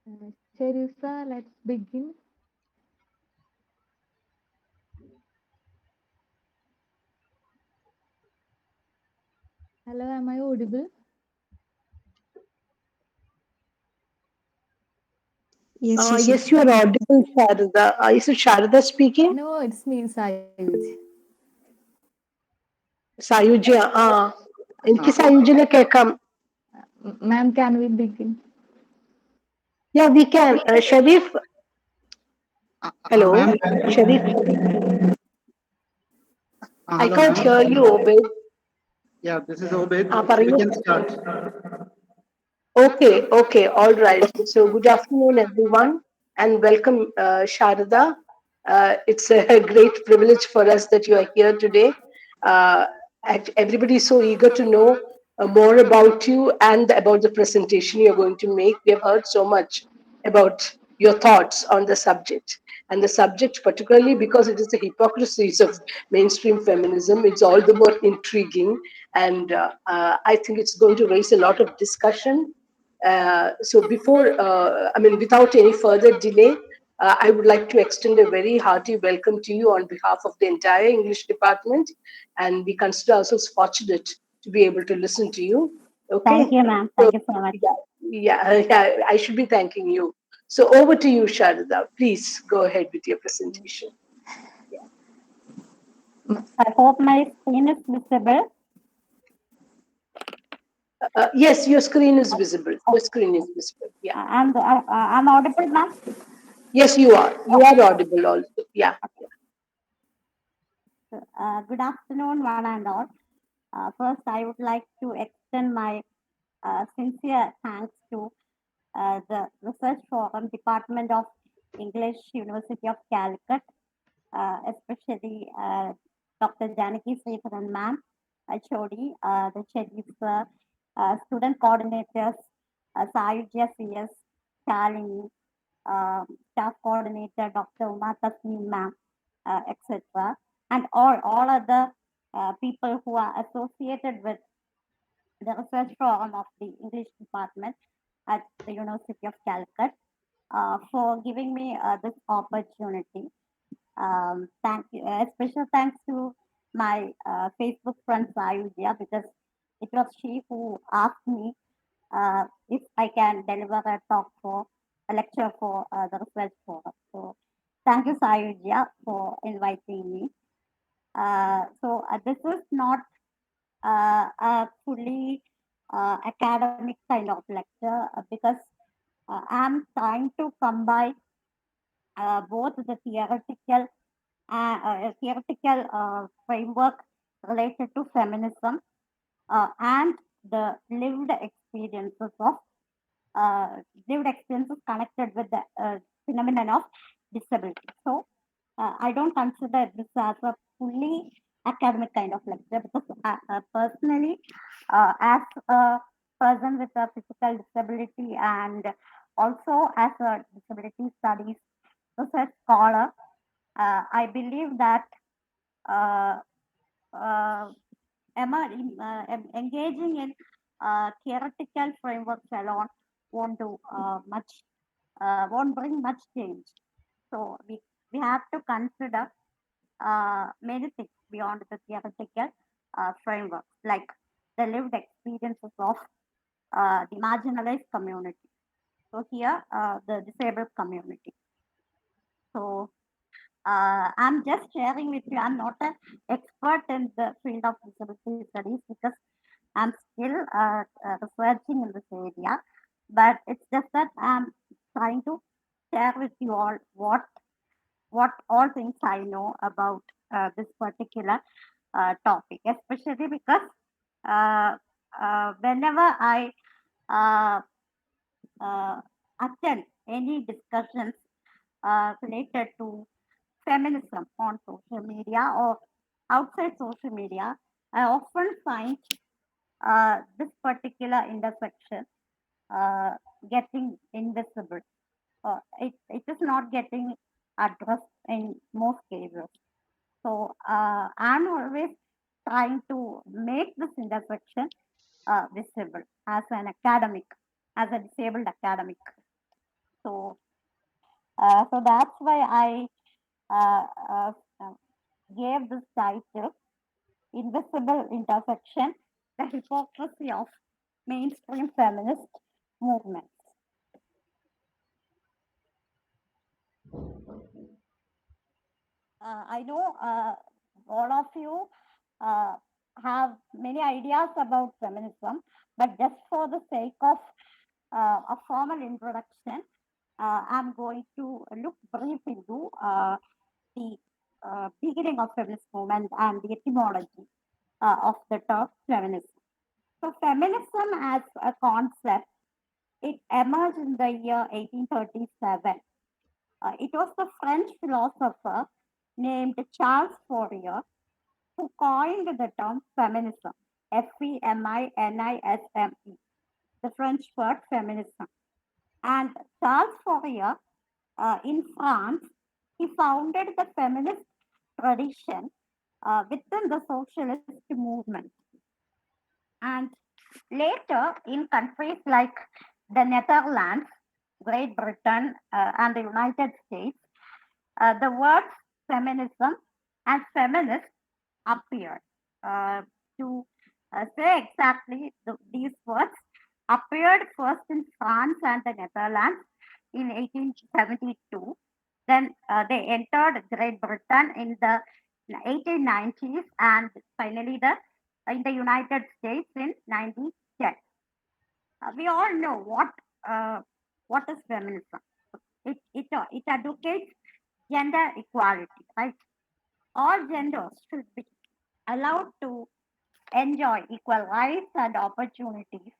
Cherisa, let's begin. Hello, am I audible? Yes, yes, yes. Yes, you are audible, Sharada. Is it Sharada speaking? No, it's me, Sayuj. Sayujya എനിക്ക് സായുജ്യനെ കേൾക്കാം. Ma'am, can we begin? Yeah, we can. Sharif, Ma'am, hello. Sharif, I hello, can't ma'am. hear you, Obed. Yeah, this is Obed. We പറയൂ. can start. Okay, okay, all right. So, good afternoon, everyone, and welcome, Sharada. It's a great privilege for us that you are here today. Uh, Everybody is so eager to know more about you and about the presentation you're going to make. We have heard so much about your thoughts on the subject. And the subject, particularly because it is the hypocrisies of mainstream feminism, it's all the more intriguing. And I think it's going to raise a lot of discussion. Without any further delay, I would like to extend a very hearty welcome to you on behalf of the entire English department, and we consider ourselves fortunate to be able to listen to you. Thank Okay, you, ma'am. so Thank you so much. yeah, I should be thanking you. So over to you, Sharada. Please go ahead with your presentation. I hope my screen is visible. Yes, your screen is visible. Your Okay. screen is visible. Yeah. I'm audible, ma'am. Yes, you are. You are audible also. Yeah. Good afternoon, one and all. First, I would like to extend my sincere thanks to the Research Forum Department of English, University of Calicut, especially Dr. Janaki Sridharan ma'am, HOD, the Chedis, student coordinators, Sayujya CS, Shalini, staff coordinator, Dr. Uma Tasneem ma'am, etc. And all other people who are associated with the research forum of the English department at the University of Calicut for giving me this opportunity. Thank you. Special thanks to my Facebook friend Sayudhya because it was she who asked me if I can deliver a talk for a lecture for the research forum. So thank you, Sayudhya, for inviting me. This is not a fully academic kind of lecture because I'm trying to combine both the theoretical framework related to feminism and the uh, lived experiences connected with the phenomenon of disability. So I don't consider this as a fully academic kind of lecture because personally, as a person with a physical disability and also as a disability studies research scholar, I believe that uh, uh, engaging in theoretical frameworks alone won't bring much change. So we have to consider many things beyond the theoretical frameworks, like the lived experiences of the marginalized community. So here, the disabled community. So I'm just sharing with you. I'm not an expert in the field of disability studies because I'm still researching in this area. But it's just that I'm trying to share with you all what all things I know about this particular topic, especially because uh, whenever I uh, uh, attend any discussions related to feminism on social media or outside social media, I often find this particular intersection uh, getting invisible. It is not getting addressed in most cases. So I'm always trying to make this intersection visible as an academic, as a disabled academic. So, so that's why I gave this title, Invisible Intersection, the Hypocrisy of Mainstream Feminist Movements. I know all of you have many ideas about feminism, but just for the sake of a formal introduction, I'm going to look brief into the beginning of feminist movement and the etymology of the term feminism. So, feminism as a concept, it emerged in the year 1837. It was the French philosopher named Charles Fourier who coined the term feminism, Feminisme, the French word feminism. And Charles Fourier in France, he founded the feminist tradition within the socialist movement. And later, in countries like the Netherlands, Great Britain, and the United States, the words feminism and feminist appeared. To say exactly, these words appeared first in France and the Netherlands in 1872. Then they entered Great Britain in the 1890s, and finally in the United States in 1910. We all know what is feminism. It advocates gender equality, right? All genders should be allowed to enjoy equal rights and opportunities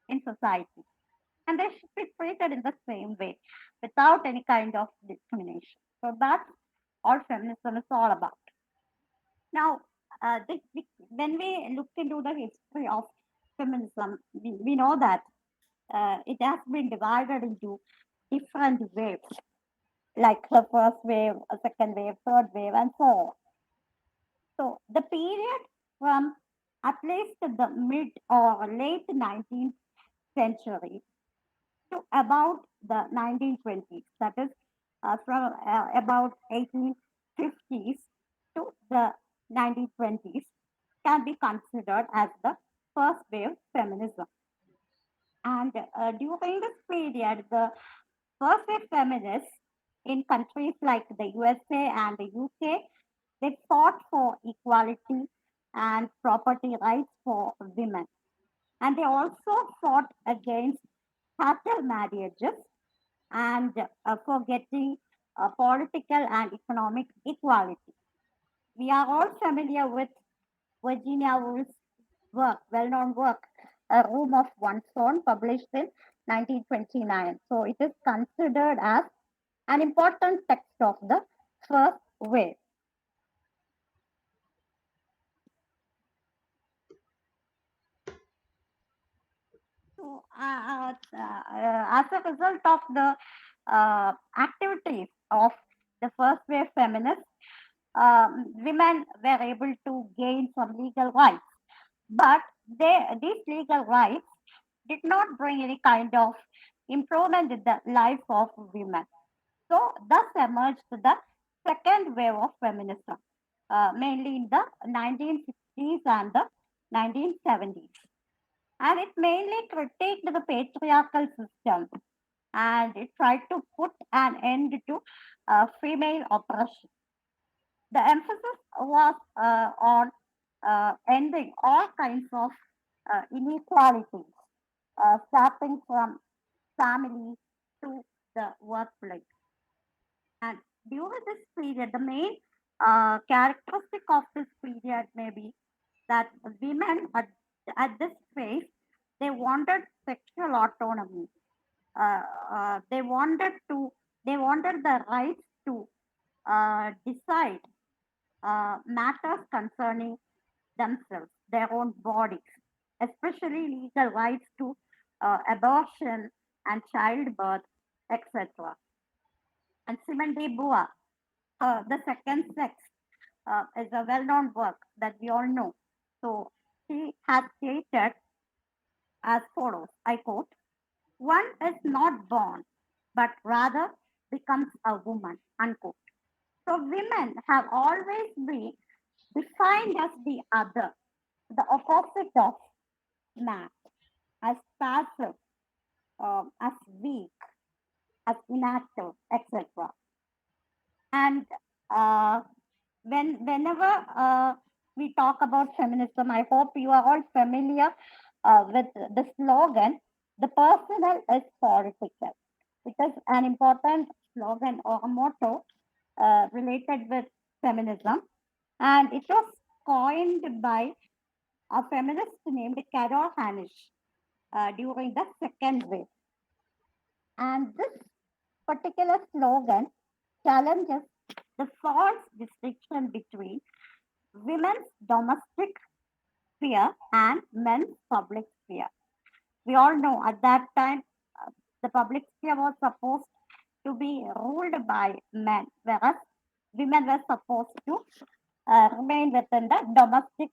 in society, and they should be treated in the same way without any kind of discrimination. So that's all feminism is all about. Now, when we look into the history of feminism, we know that it has been divided into different waves, like the first wave, a second wave, third wave, and so on. So the period from at least the mid or late 19th century to about the 1920s, that is from about 1850s to the 1920s, can be considered as the first wave feminism. And during this period, the first wave feminists in countries like the USA and the UK, they fought for equality and property rights for women. And they also fought against chattel marriages and for getting political and economic equality. We are all familiar with Virginia Woolf's work, well-known work, A Room of One's Own, published in 1929. So it is considered as an important text of the first wave. So, as a result of the activities of the first wave feminists, women were able to gain some legal rights. But these legal rights did not bring any kind of improvement in the life of women. So, thus emerged the second wave of feminism, mainly in the 1960s and the 1970s. And it mainly critiqued the patriarchal system, and it tried to put an end to female oppression. The emphasis was on ending all kinds of inequalities, starting from family to the workplace. And during this period, the main characteristic of this period may be that women at this phase, they wanted sexual autonomy. Uh, they wanted to they wanted the rights to decide matters concerning themselves, their own bodies, especially legal rights to abortion and childbirth, etc. And Simone de Beauvoir, The Second Sex, is a well-known work that we all know. So she has stated as follows, I quote, "One is not born, but rather becomes a woman, unquote. So women have always been defined as the other, the opposite of man, as passive, as weak, as inactive, etc. And uh, whenever we talk about feminism, I hope you are all familiar with the slogan, "The personal is political." It is an important slogan or a motto related with feminism, and it was coined by a feminist named Carol Hanisch during the second wave. And this particular slogan challenges the false distinction between women's domestic sphere and men's public sphere. We all know at that time the public sphere was supposed to be ruled by men, whereas women were supposed to remain within the domestic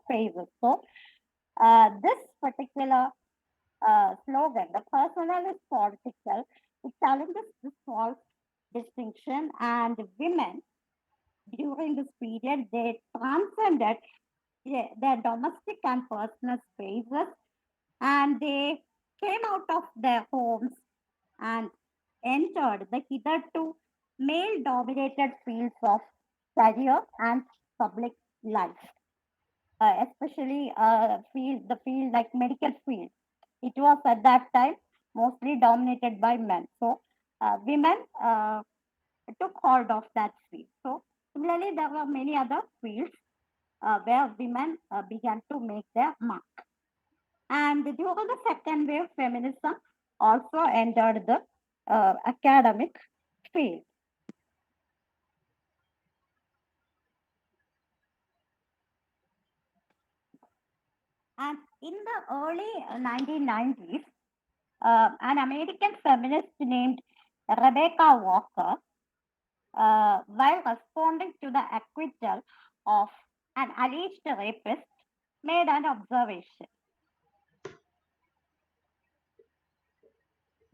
spaces. So, this particular slogan, "The personal is political," it challenges this false distinction, and women during this period they transcended their domestic and personal spaces, and they came out of their homes and entered the hitherto male dominated fields of career and public life, especially the field like medical field. It was at that time mostly dominated by men. So women took hold of that field. So similarly, there were many other fields where women began to make their mark. And during the second wave, feminism also entered the academic field. And in the early 1990s, an American feminist named Rebecca Walker, while responding to the acquittal of an alleged rapist, made an observation.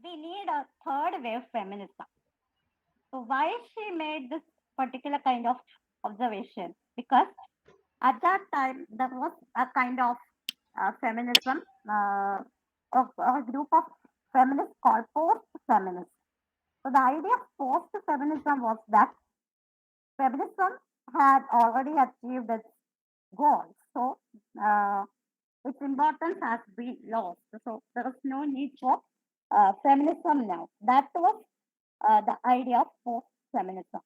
We need a third wave feminism. So, why she made this particular kind of observation? Because at that time, there was a kind of feminism, or a group of feminists called post feminists. So, the idea of post feminism was that feminism had already achieved its goals. So, uh, its importance has been lost. So, there is no need for feminism now. That was the idea of post feminism.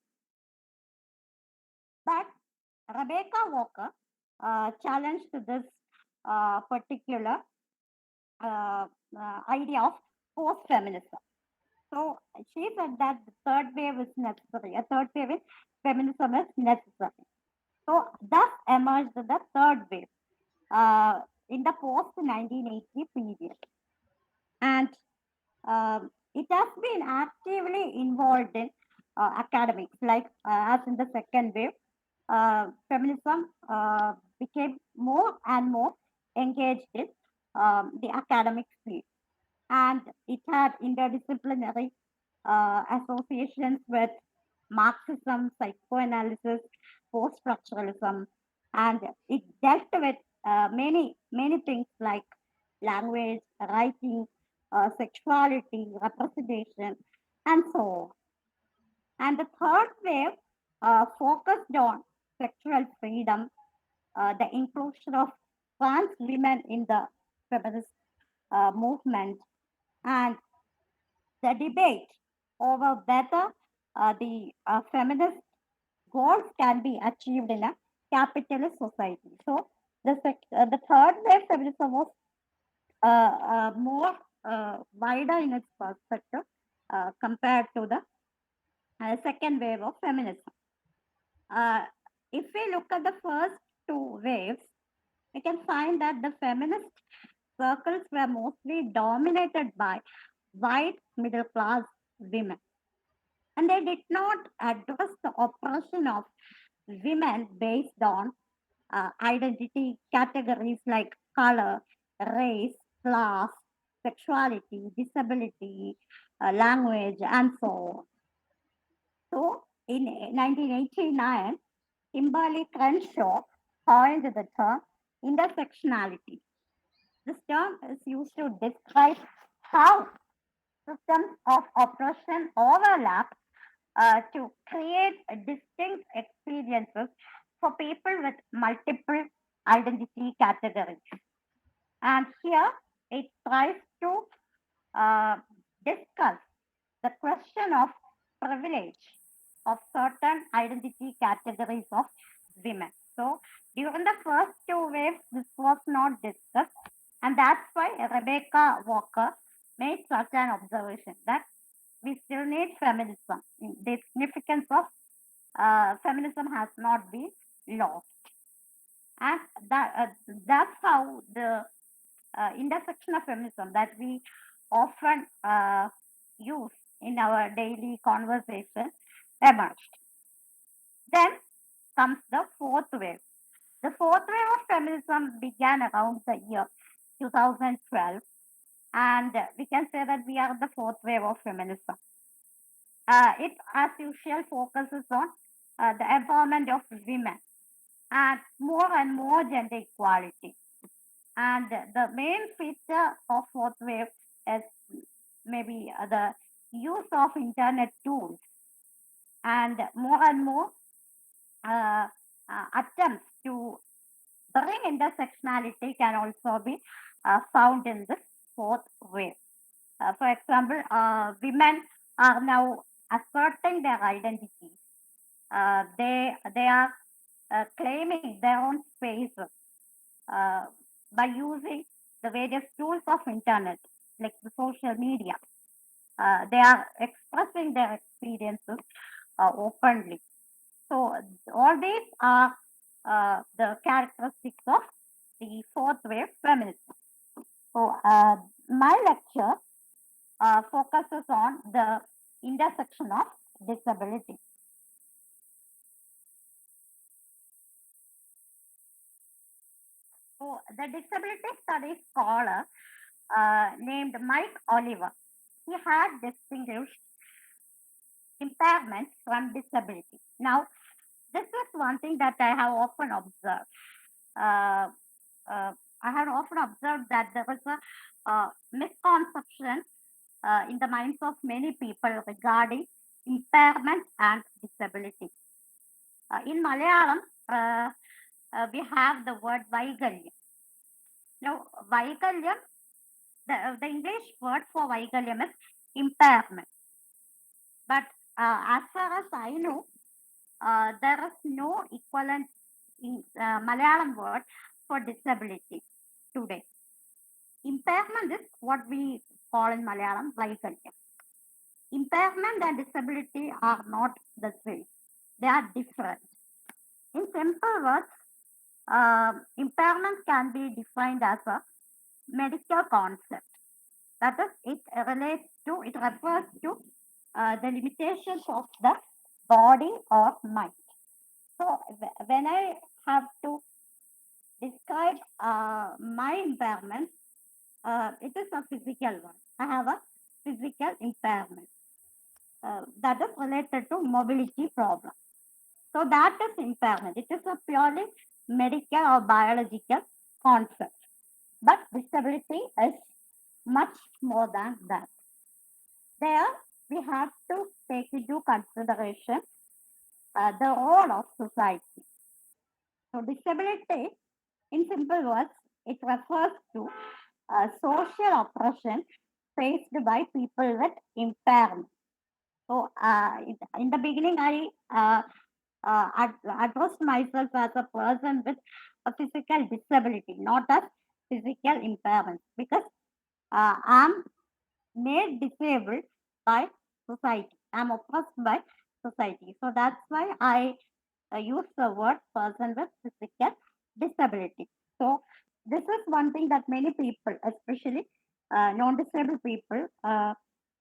But Rebecca Walker challenged this particular idea of post feminism. So she said that the third wave is necessary. A third wave in feminism is necessary. So thus emerged the third wave in the post 1980 period. And it has been actively involved in academics, like as in the second wave, feminism became more and more engaged in the academic field, and it had interdisciplinary associations with Marxism, psychoanalysis, post-structuralism, and it dealt with many things like language, writing, sexuality, representation, and so on. And the third wave focused on sexual freedom, the inclusion of trans women in the feminist movement, and the debate over whether the feminist goals can be achieved in a capitalist society. So the third wave feminism was more wider in its perspective compared to the second wave of feminism. Uh, if we look at the first two waves, we can find that the feminist circles were mostly dominated by white middle class women. And they did not address the oppression of women based on identity categories like color, race, class, sexuality, disability, language, and so on. So, in 1989, Kimberly Crenshaw coined the term intersectionality. This term is used to describe how systems of oppression overlap to create distinct experiences for people with multiple identity categories. And here it tries to uh, discuss the question of privilege of certain identity categories of women. So, during the first two waves, this was not discussed, and that's why Rebecca Walker made such an observation that we still need feminism. The significance of feminism has not been lost, and that's how the intersection of feminism that we often use in our daily conversation emerged. Then comes the fourth wave. The fourth wave of feminism began around the year 2012, and we can say that we are the fourth wave of feminism. It, as usual, focuses on the empowerment of women and more gender equality. And the main feature of fourth wave is maybe the use of internet tools and more uh, attempts to bring intersectionality can also be found in this fourth wave. For example, women are now asserting their identities. They are claiming their own spaces uh, by using the various tools of internet, like the social media. They are expressing their experiences openly. So all these are the characteristics of the fourth wave feminism. So my lecture focuses on the intersection of disability. So the disability studies scholar named Mike Oliver, he had distinguished impairment from disability. Now, this is one thing that I have often observed. Uh, I have often observed that there is a misconception in the minds of many people regarding impairment and disability. In Malayalam, we have the word Vaigalyam. Now, Vaigalyam, the English word for Vaigalyam is impairment. But as far as I know, there is no equivalent in Malayalam word for disability today. Impairment is what we call in Malayalam Vaigalyam. Impairment and disability are not the same. They are different. In simple words, impairment can be defined as a medical concept. That is, it refers to the limitations of the body or mind. So when I have to describe my impairment, it is a physical one. I have a physical impairment that is related to mobility problem. So that is impairment. It is a purely medical or biological concept. But disability is much more than that. There, we have to take into consideration the role of society. So, disability, in simple words, it refers to social oppression faced by people with impairment. So, in the beginning, I addressed myself as a person with a physical disability, not as physical impairment, because I'm made disabled by society. I'm oppressed by society. So that's why I use the word person with physical disability. So this is one thing that many people, especially non-disabled people,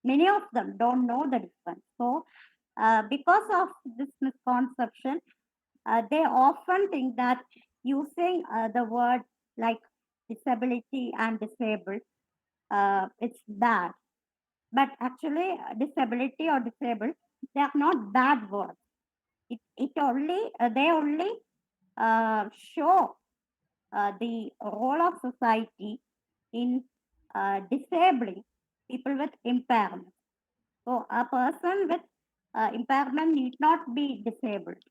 many of them don't know the difference. So because of this misconception, they often think that using the word like disability and disabled it's bad. But actually, disability or disabled, they are not bad words. It only they only show the role of society in disabling people with impairment. So a person with impairment need not be disabled.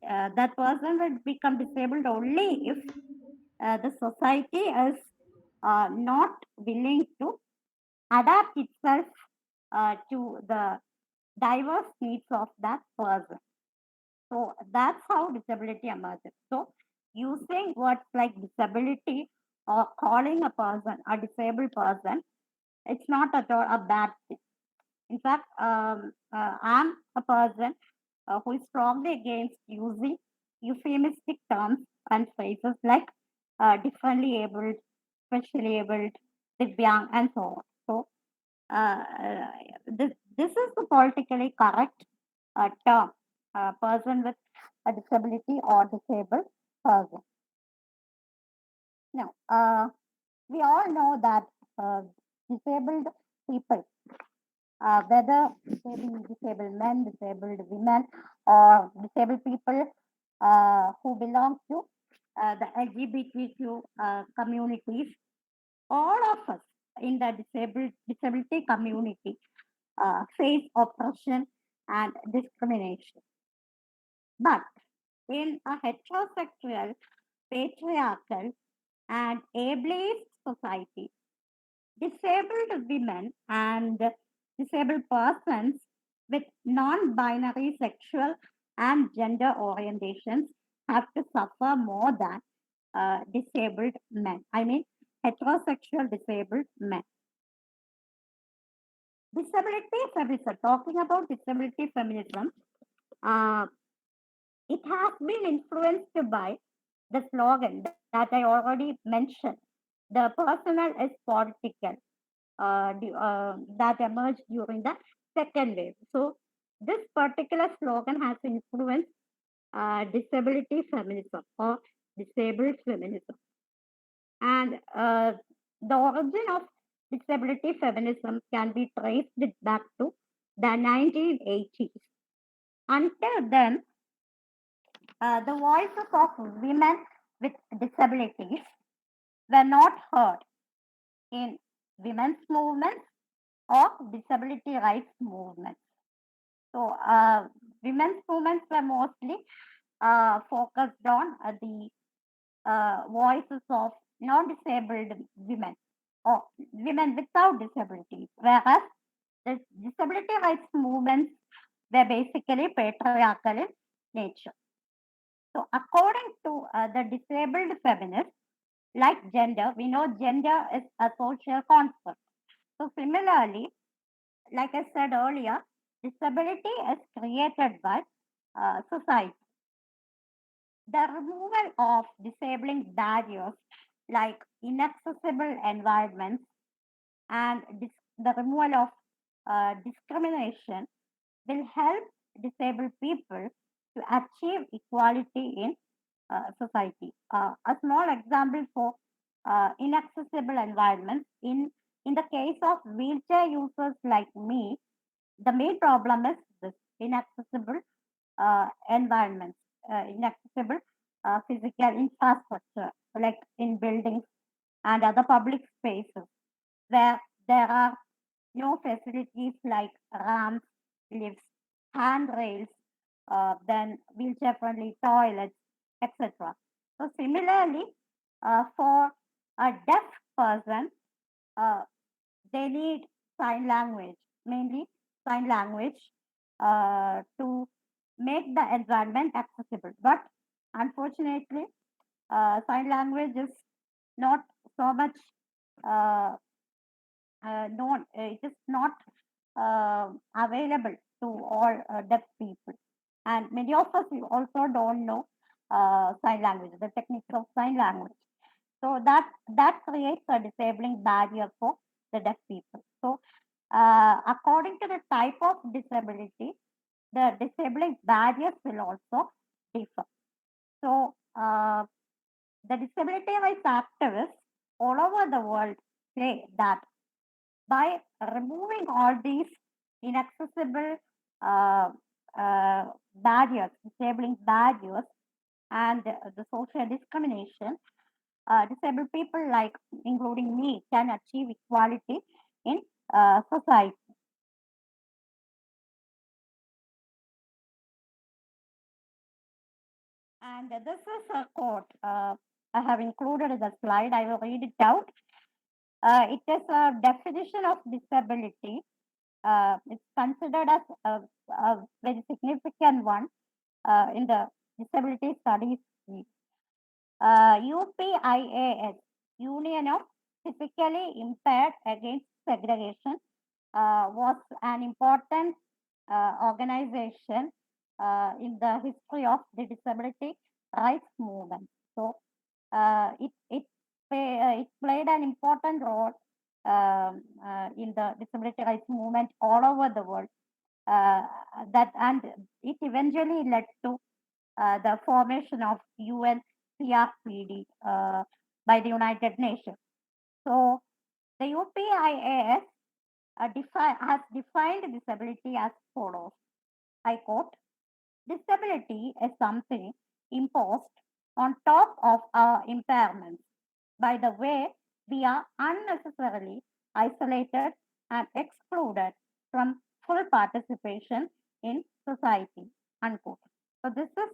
That person will become disabled only if the society is not willing to adapt itself to the diverse needs of that person. So that's how disability emerges. So using words like disability or calling a person a disabled person, it's not at all a bad thing. In fact, I'm a person who is strongly against using euphemistic terms and phrases like differently abled, specially abled, divyang, and so on. So this is the politically correct term, person with a disability or disabled person. Now, we all know that disabled people, whether they be disabled men, disabled women, or disabled people who belong to the LGBTQ communities, all of us in the disability community face oppression and discrimination. But in a heterosexual, patriarchal, and ableist society, disabled women and disabled persons with non binary sexual and gender orientations have to suffer more than disabled men. I mean, heterosexual disabled men. Disability feminism, talking about disability feminism, uh, it has been influenced by the slogan that I already mentioned. The personal is political, that emerged during the second wave. So, this particular slogan has influenced disability feminism or disabled feminism. And the origin of disability feminism can be traced back to the 1980s. Until then, the voices of women with disabilities were not heard in women's movements or disability rights movements. So, women's movements were mostly focused on the voices of non-disabled women or women without disabilities, whereas the disability rights movements were basically patriarchal in nature. So, according to the disabled feminists, like gender, we know gender is a social construct. So, similarly, like I said earlier, disability is created by society. The removal of disabling barriers like inaccessible environments and the removal of discrimination will help disabled people to achieve equality in society. A small example for inaccessible environments in the case of wheelchair users like me, the main problem is this inaccessible environments, inaccessible physical infrastructure, like in buildings and other public spaces, where there are no facilities like ramps, lifts, handrails, then wheelchair friendly toilets, etc. So, similarly, for a deaf person, uh, they need sign language, mainly sign language, to make the environment accessible. But unfortunately, sign language is not so much uh, known, it is not available to all deaf people. And many of us also don't know sign language, the techniques of sign language. So that creates a disabling barrier for the deaf people. So according to the type of disability, the disabling barriers will also differ. So the disability rights activists all over the world say that by removing all these inaccessible uh, barriers, disabling barriers, and the social discrimination, disabled people like including me can achieve equality in society. And this is a quote I have included in the slide. I will read it out. It is a definition of disability. It's considered as a very significant one in the disability studies field. UPIAS, Union of Physically Impaired Against Segregation, was an important organization in the history of the disability rights movement. So it played an important role in the disability rights movement all over the world. And it eventually led to the formation of UNCRPD by the United Nations. So the UPIAS has defined disability as follows. I quote, disability is something imposed on top of our impairments by the way we are unnecessarily isolated and excluded from full participation in society. Unquote. So this is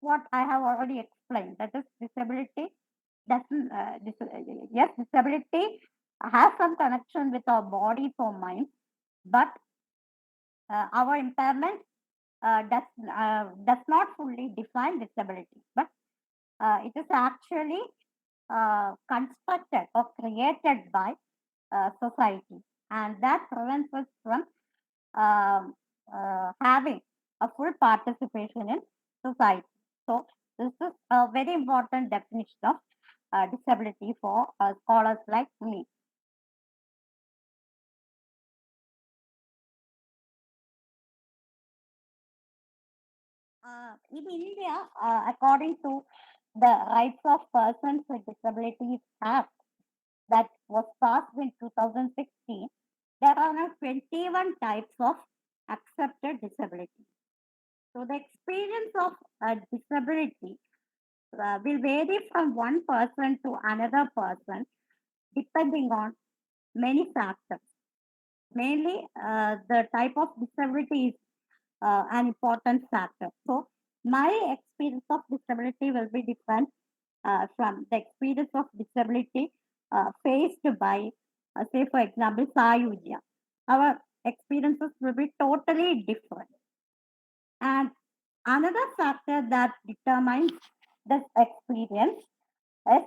what I have already explained. That is, disability doesn't. Yes, disability has some connection with our bodies or minds, but our impairment does not fully define disability, but it is actually constructed or created by society, and that prevents us from having a full participation in society. So this is a very important definition of disability for scholars like me. In India, according to the Rights of Persons with Disabilities Act that was passed in 2016, there are now 21 types of accepted disability. So the experience of disability will vary from one person to another person depending on many factors. Mainly, the type of disability is an important factor. So, my experience of disability will be different from the experience of disability faced by, say, for example, Sayuja. Our experiences will be totally different. And another factor that determines this experience is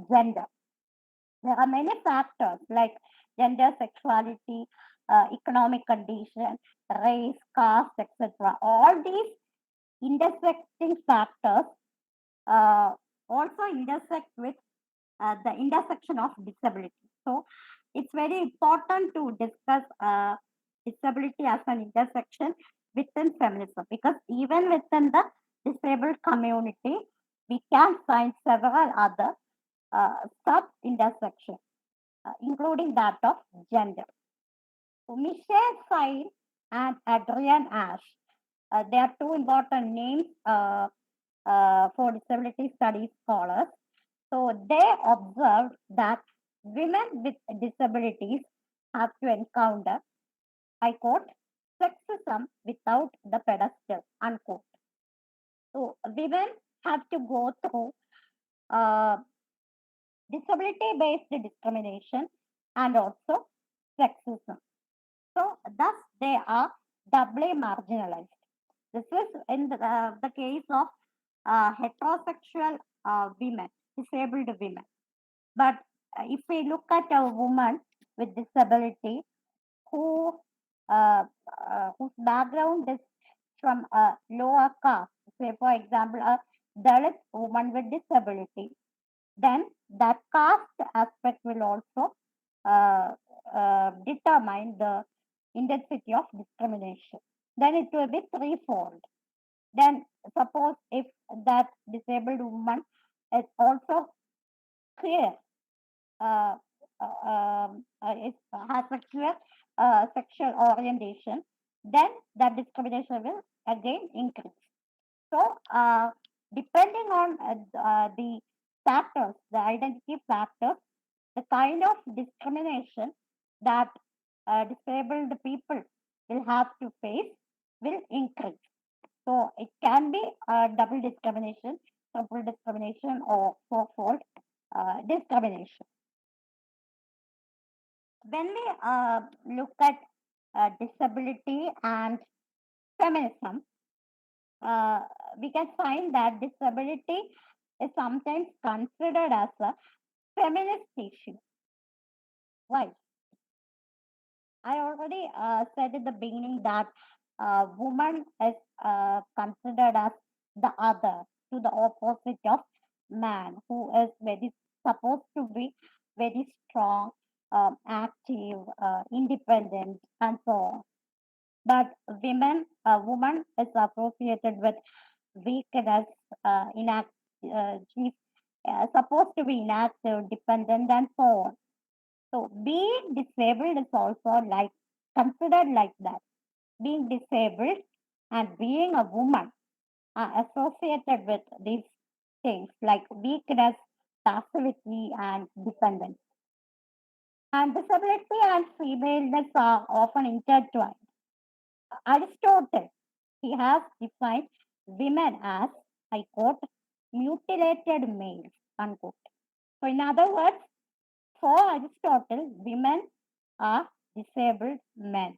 gender. There are many factors like gender, sexuality, economic condition, race, caste, etc. All these intersecting factors uh, also intersect with the intersection of disability. So it's very important to discuss disability as an intersection within feminism, because even within the disabled community, we can find several other sub intersections, including that of gender. So Michelle Sain and Adrian Ash, they are two important names for disability studies scholars. So they observed that women with disabilities have to encounter, I quote, sexism without the pedestal, unquote. So women have to go through uh, disability-based discrimination and also sexism. So thus they are doubly marginalized. This is in the case of heterosexual women, disabled women. But if we look at a woman with disability who whose background is from a lower caste, say for example a Dalit woman with disability, then that caste aspect will also determine the intensity of discrimination. Then it will be threefold. Then suppose if that disabled woman is also clear uh, has sexual orientation, then that discrimination will again increase. So, depending on the factors, the identity factors, the kind of discrimination that disabled people will have to face will increase. So, it can be double discrimination, triple discrimination, or fourfold discrimination. When we look at disability and feminism, uh, we can find that disability is sometimes considered as a feminist issue. Why? I already said at the beginning that woman is considered as the other, to the opposite of man, who is very supposed to be very strong, active, independent, and so on. But woman is associated with weakness, she's supposed to be inactive, dependent, and so on. So being disabled is also like considered like that. Being disabled and being a woman are associated with these things like weakness, passivity, and dependence. And disability and femaleness are often intertwined. Aristotle, he has defined women as, I quote, mutilated males, unquote. So, in other words, for Aristotle, women are disabled men,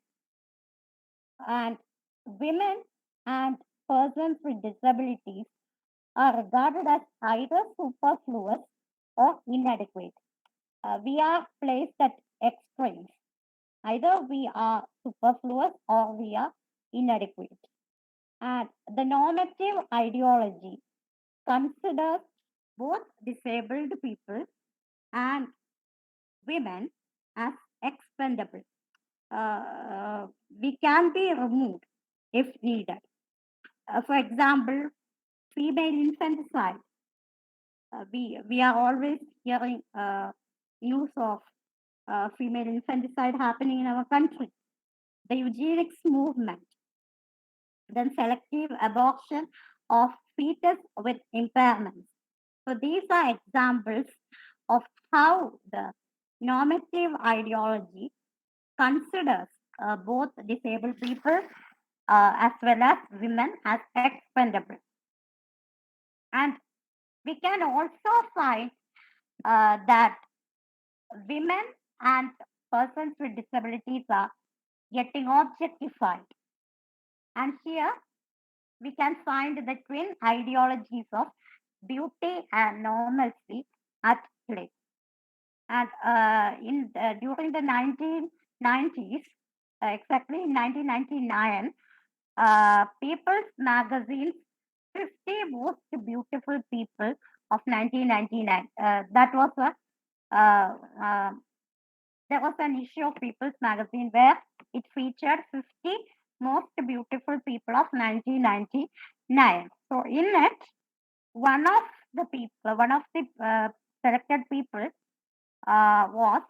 and women and persons with disabilities are regarded as either superfluous or inadequate. We are placed at extremes. Either we are superfluous or we are inadequate. And the normative ideology considers both disabled people and women as expendable. We can be removed if needed. For example, female infanticide. We are always hearing news of female infanticide happening in our country. The eugenics movement, then selective abortion of fetus with impairments. So these are examples of how the normative ideology considers both disabled people as well as women as expendable. And we can also find that women and persons with disabilities are getting objectified. And here we can find the twin ideologies of beauty and normalcy at play. And during the 1990s, exactly in 1999, People's Magazine's 50 Most Beautiful People of 1999. That was a uh, uh, there was an issue of People's Magazine where it featured 50 most beautiful people of 1999. So in it, one of the selected people was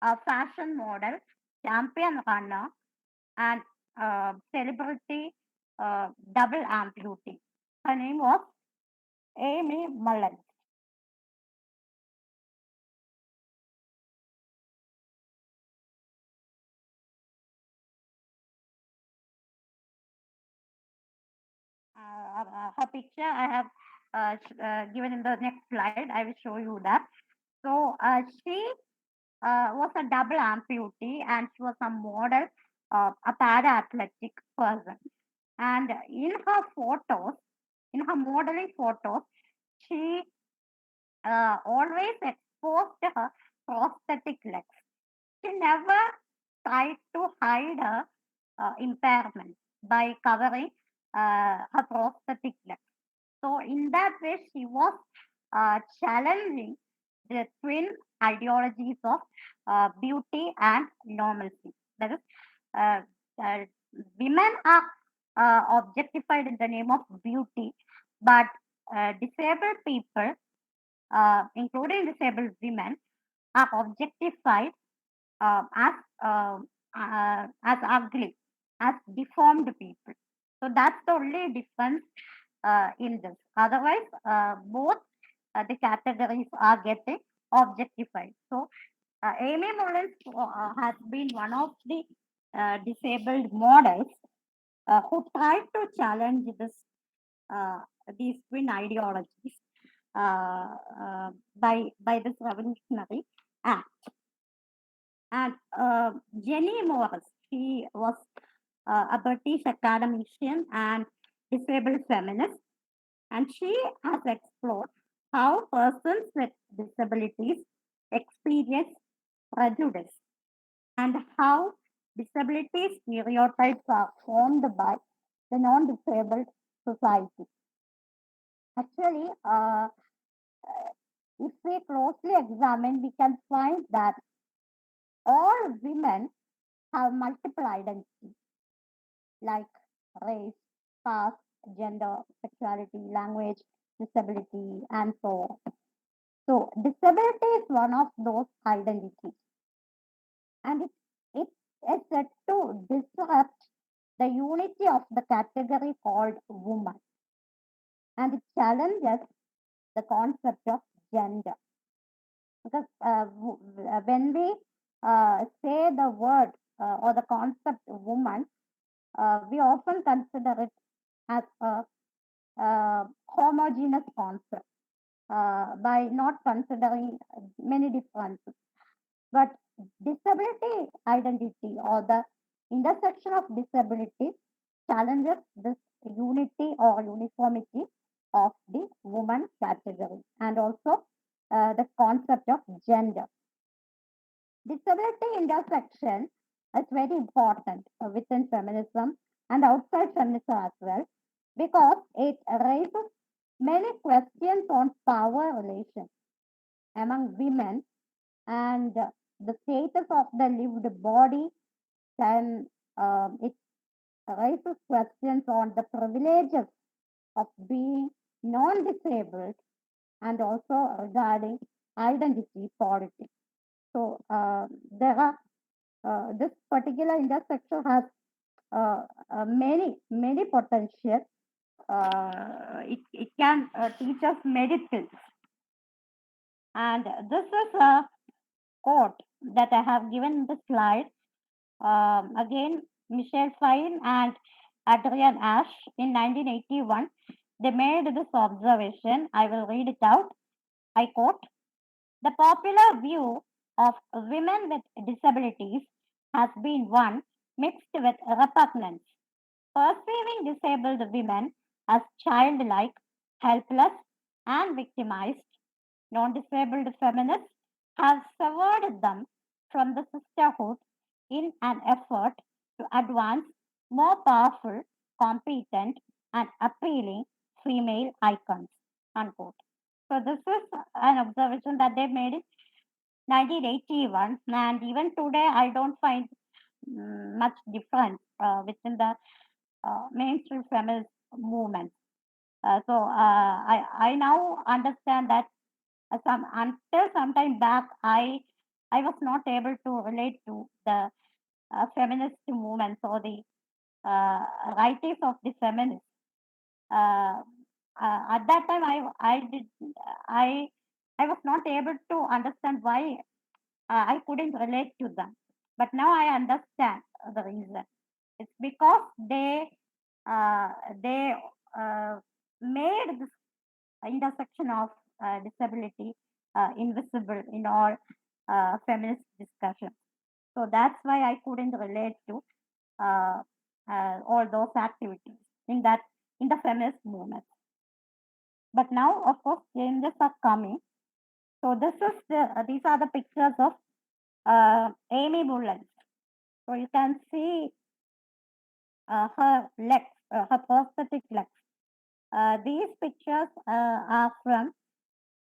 a fashion model, champion runner, and celebrity double amputee. Her name was Amy Mullen. Her picture I have given in the next slide. I will show you that. So she was a double amputee and she was a model, a para athletic person. And in her photos, in her modeling photos, she always exposed her prosthetic legs. She never tried to hide her impairment by covering her prosthetic legs. So, in that way, she was challenging the twin ideologies of beauty and normalcy. That is, uh, uh, women are objectified in the name of beauty, but disabled people, including disabled women, are objectified as ugly, as deformed people. So that's the only difference in this. Otherwise, both the categories are getting objectified. So Amy Mullen has been one of the disabled models who tried to challenge uh, these twin ideologies by this revolutionary act. And Jenny Morris, she was a British academician and disabled feminist, and she has explored how persons with disabilities experience prejudice and how disability stereotypes are formed by the non-disabled society. Actually, if we closely examine, we can find that all women have multiple identities like race, caste, gender, sexuality, language, disability, and so on. So, disability is one of those identities, and it is said to disrupt the unity of the category called woman, and it challenges the concept of gender. Because when we say the word or the concept woman, we often consider it as a homogeneous concept by not considering many differences. But disability identity or the intersection of disability challenges this unity or uniformity of the woman category and also the concept of gender. Disability intersection is very important within feminism and outside feminism as well because it raises many questions on power relations among women and the status of the lived body. Then it raises questions on the privileges of being non-disabled and also regarding identity politics. So there are this particular intersection has many potential. It can teach us many things. And this is a quote that I have given in the slide. Again, Michelle Fine and Adrian Ash in 1981, they made this observation. I will read it out. I quote, the popular view of women with disabilities has been one mixed with repugnance, perceiving disabled women as childlike, helpless, and victimized. Non-disabled feminists have severed them from the sisterhood in an effort to advance more powerful, competent, and appealing female icons. Unquote. So this is an observation that they made in 1981, and even today I don't find much difference within the mainstream feminist movement. I now understand that until some time back I was not able to relate to the feminist movements or the writings of the feminists. Uh, at that time, I I was not able to understand why I couldn't relate to them. But now I understand the reason. It's because uh, they made this intersection of disability invisible in all feminist discussions. So that's why I couldn't relate to uh, all those activities in that in the feminist movement. But now, of course, changes are coming. So these are the pictures of Amy Mullen. So you can see her legs, her prosthetic legs. These pictures are from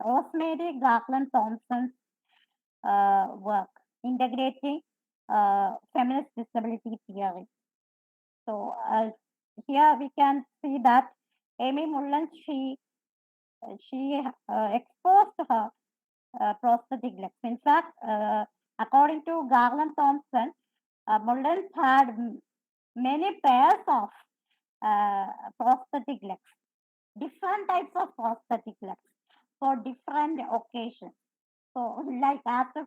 Rosemary Garland Thompson's work, integrating feminist disability theory. So here we can see that Amy Mullen, she exposed her prosthetic legs. In fact, according to Garland Thompson, Mullen had many pairs of prosthetic legs, different types of prosthetic legs for different occasions. So, like after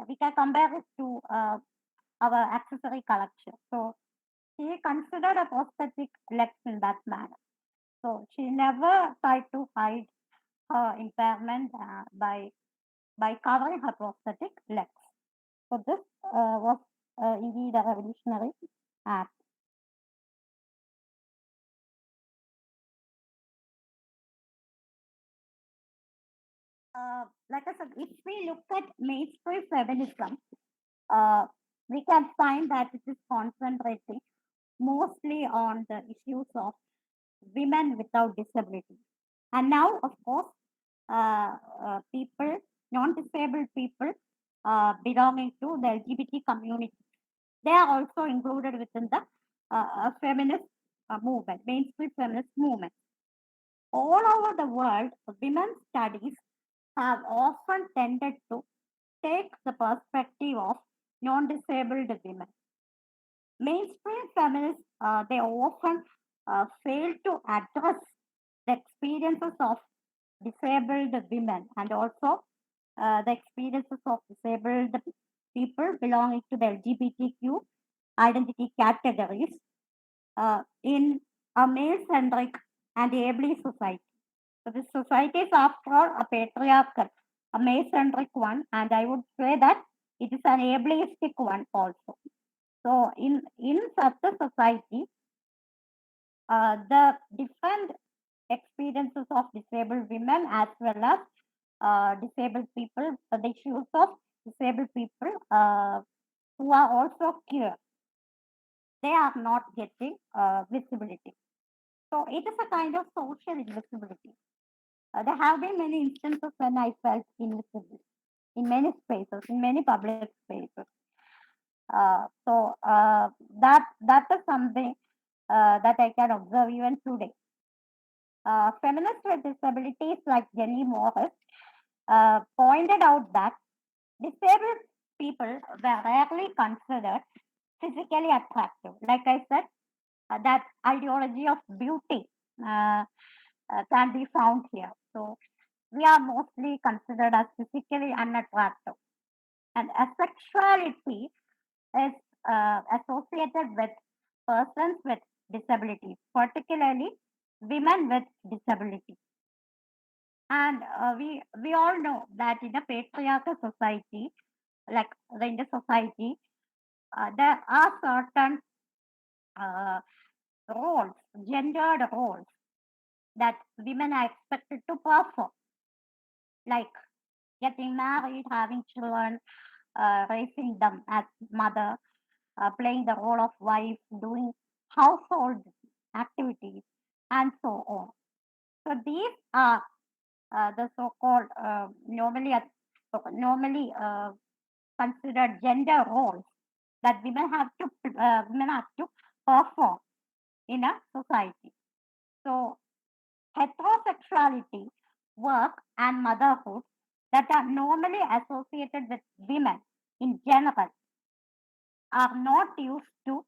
we can compare it to our accessory collection. So, she considered a prosthetic legs in that manner. So, she never tried to hide her impairment by covering her prosthetic legs. So, this was indeed a revolutionary act. Like I said, if we look at mainstream feminism, uh, we can find that it is concentrating mostly on the issues of women without disability. And now, of course, people, non-disabled people belonging to the LGBT community, they are also included within the feminist movement, mainstream feminist movement. All over the world, women's studies have often tended to take the perspective of non-disabled women. Mainstream feminists, they often fail to address the experiences of disabled women and also the experiences of disabled people belonging to the LGBTQ identity categories in a male-centric and ableist society. So this society is after all a patriarchal, a male-centric one, and I would say that it is an ableistic one also. So in such a society, the different experiences of disabled women as well as disabled people, the issues of disabled people who are also queer, they are not getting visibility. So it is a kind of social invisibility. There have been many instances when I felt invisible in many spaces, in many public spaces. So that is something that I can observe even today. Feminists with disabilities like Jenny Morris pointed out that disabled people were rarely considered physically attractive. Like I said, that ideology of beauty can be found here. So we are mostly considered as physically unattractive. And asexuality is associated with persons with disabilities, particularly women with disabilities. And we all know that in a patriarchal society, like the Indian society, there are certain uh, roles, gendered roles that women are expected to perform, like getting married, having children, raising them as mother, playing the role of wife, doing household activities, and so on. So these are the so-called normally considered gender roles that women have to perform in a society. So heterosexuality, work, and motherhood that are normally associated with women in general are not used to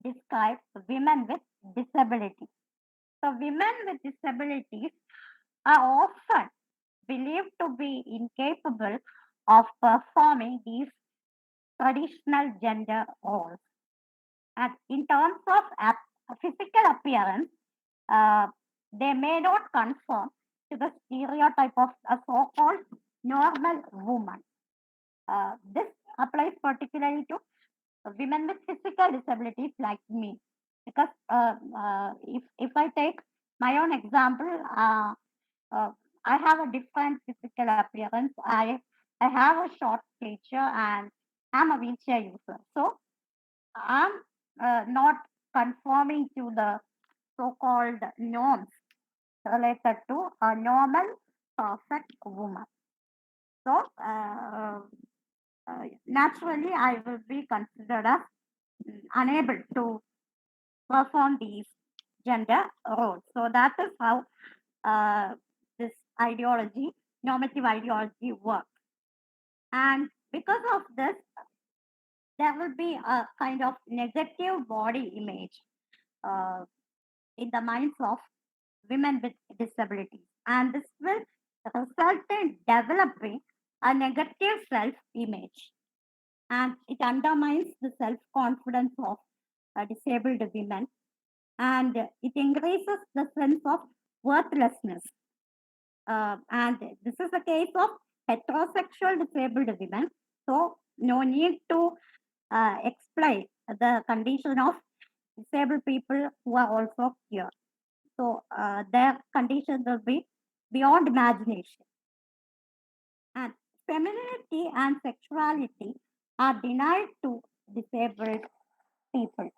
describe women with disabilities. So women with disabilities are often believed to be incapable of performing these traditional gender roles. And in terms of physical appearance, uh, they may not conform to the stereotype of a so-called normal woman. This applies particularly to women with physical disabilities like me, because if I take my own example, uh, I have a different physical appearance. I have a short stature and I'm a wheelchair user. So I'm not conforming to the so-called norms related to a normal, perfect woman. So naturally, I will be considered as unable to perform these gender roles. So that is how uh, this ideology normative ideology works. And because of this, there will be a kind of negative body image uh, in the minds of women with disabilities. And this will result in developing a negative self image. And it undermines the self confidence of disabled women, and it increases the sense of worthlessness. And this is the case of heterosexual disabled women. So, no need to explain the condition of disabled people who are also here. So, their condition will be beyond imagination. And femininity and sexuality are denied to disabled people,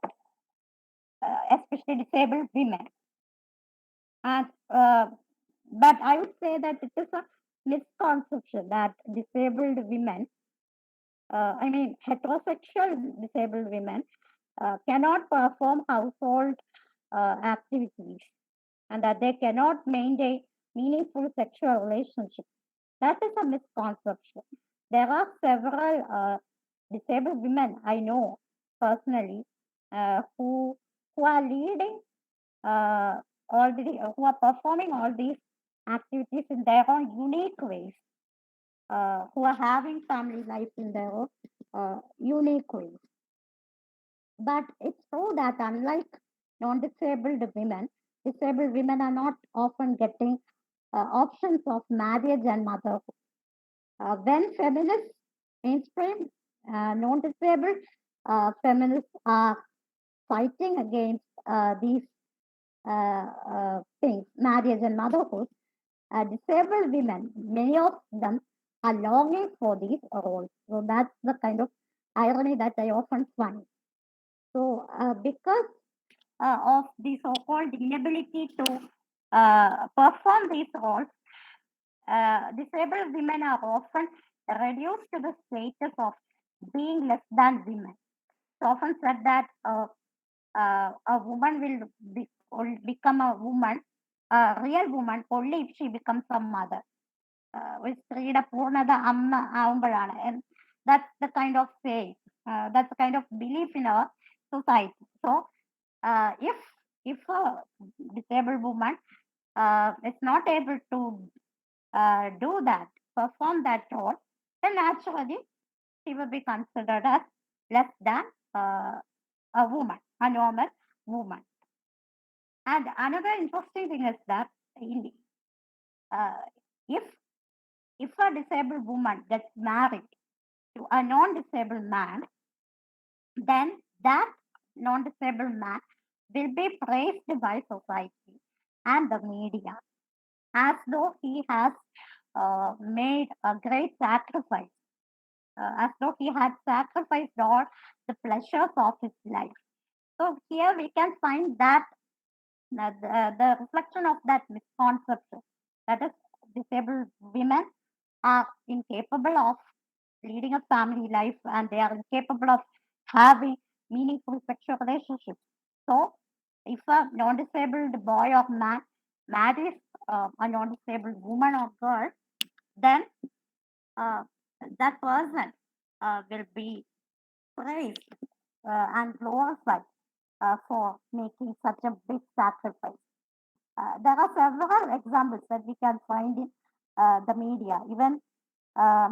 especially disabled women. And but I would say that it is a misconception that disabled women, I mean heterosexual disabled women, cannot perform household activities, and that they cannot maintain meaningful sexual relationships. That is a misconception. There are several disabled women I know personally who are leading uh, who are performing all these activities in their own unique ways, who are having family life in their own unique ways. But it's true that unlike non-disabled women, disabled women are not often getting options of marriage and motherhood. When feminists mainstream non-disabled feminists are fighting against these things, marriage and motherhood, disabled women, many of them are longing for these roles. So that's the kind of irony that I often find. So because of the so-called inability to perform these roles, disabled women are often reduced to the status of being less than women. It's often said that a woman will become a woman, a real woman, only if she becomes a mother. ഒരു സ്ത്രീയുടെ പൂർണ്ണത അമ്മ ആവുമ്പോഴാണ്. And that's the kind of saying, that's the kind of belief in our society. So, if a disabled woman is not able to do that, perform that role, then naturally she will be considered as less than uh, a woman, a normal woman. And another interesting thing is that in, uh, if if a disabled woman gets married to a non-disabled man, then that non-disabled man will be praised by society and the media as though he has made a great sacrifice, as though he had sacrificed all the pleasures of his life. So here we can find that the reflection of that misconception, that is, disabled women are incapable of leading a family life, and they are incapable of having meaningful sexual relationships. So, if a non-disabled boy or man marries a non-disabled woman or girl, then uh, that person will be praised and glorified for making such a big sacrifice. There are several examples that we can find in the media. Even um,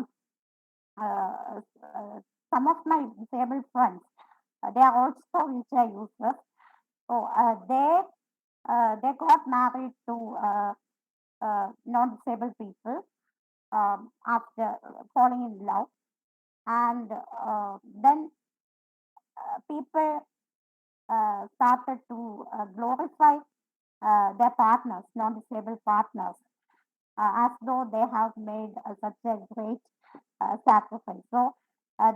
uh, uh, some of my disabled friends, they are also wheelchair users. So they got married to non-disabled people after falling in love, and then people started to glorify their partners, non-disabled partners, as though they have made such a great sacrifice. So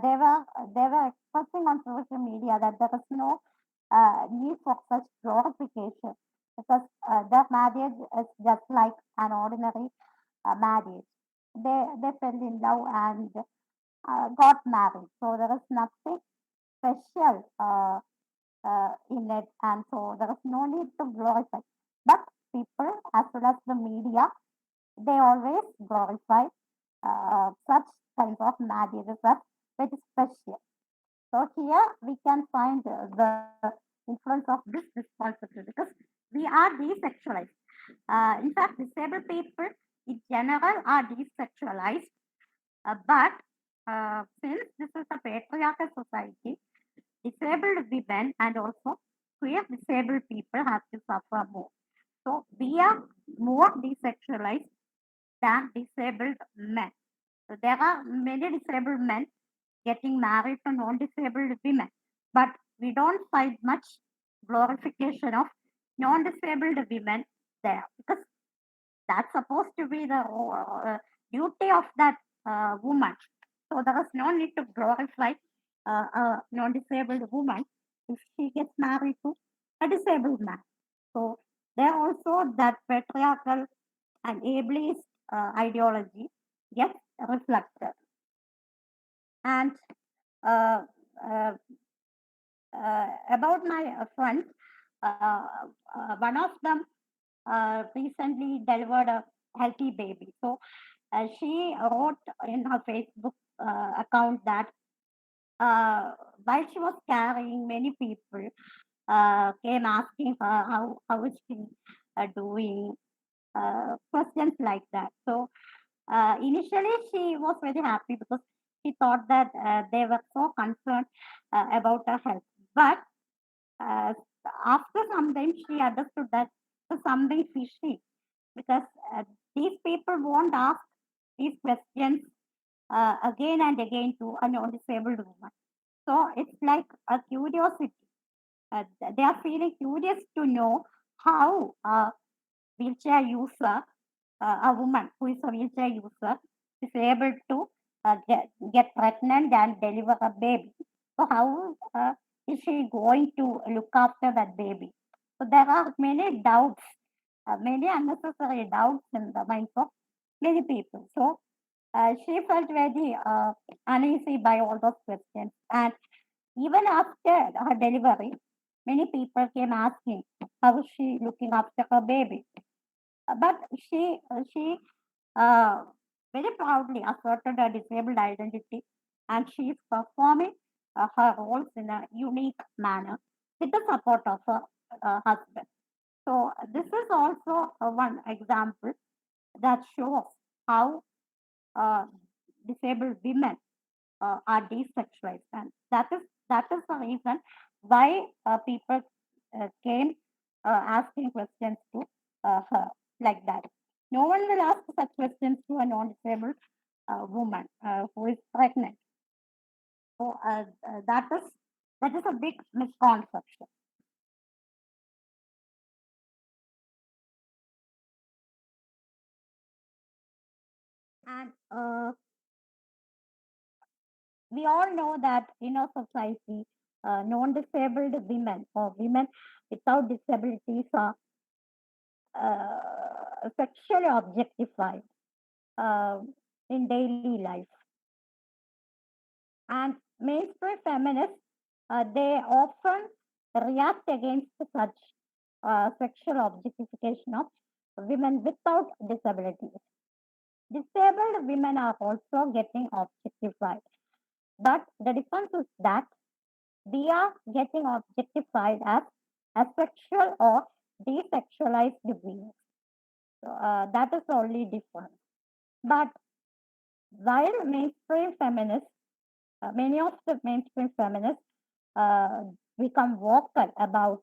they were expressing on social media that there is no need for such glorification, because their marriage is just like an ordinary marriage. They fell in love and got married. So there is nothing special in it, and so there is no need to glorify. But people, as well as the media, they always glorify such kinds of marriages as very special. So here we can find the influence of this responsibility because we are desexualized. In fact, disabled people in general are desexualized, but since this is a patriarchal society, disabled women and also queer disabled people have to suffer more. So we are more desexualized than disabled men. So there are many disabled men getting married to non-disabled women, but we don't find much glorification of non-disabled women there because that's supposed to be the duty of that woman. So there is no need to glorify a non-disabled woman if she gets married to a disabled man. So there also that patriarchal and ableist ideology gets reflected. And uh, uh, about my friends, uh, one of them recently delivered a healthy baby. So she wrote in her Facebook account that while she was carrying, many people came asking her how is she doing, questions like that. So initially she was very happy because she thought that they were so concerned about her health. But uh, after some time, she understood that there's something fishy because these people won't ask these questions again and again to a non-disabled woman. So it's like a curiosity. They are feeling curious to know how a wheelchair user, a woman who is a wheelchair user, is able to get pregnant and deliver a baby. So how is she going to look after that baby? So there are many doubts, many unnecessary doubts in the minds of many people. So she felt very uneasy by all those questions. And even after her delivery, many people came asking, how is she looking after her baby? But she uh, very proudly asserted her disabled identity, and she is performing her roles in a unique manner with the support of her husband. So this is also one example that shows how uh, disabled women are desexualized, and that is the reason why people came asking questions to her like that. No one will ask such questions to a non-disabled woman who is pregnant. So that is a big misconception. And we all know that in our society, non-disabled women or women without disabilities are sexually objectified uh, in daily life. And mainstream feminists, they often react against such sexual objectification of women without disabilities. Disabled women are also getting objectified, but the difference is that we are getting objectified as asexual or desexualized beings. So, that is the only difference. But while mainstream feminists, many of the mainstream feminists uh, become vocal about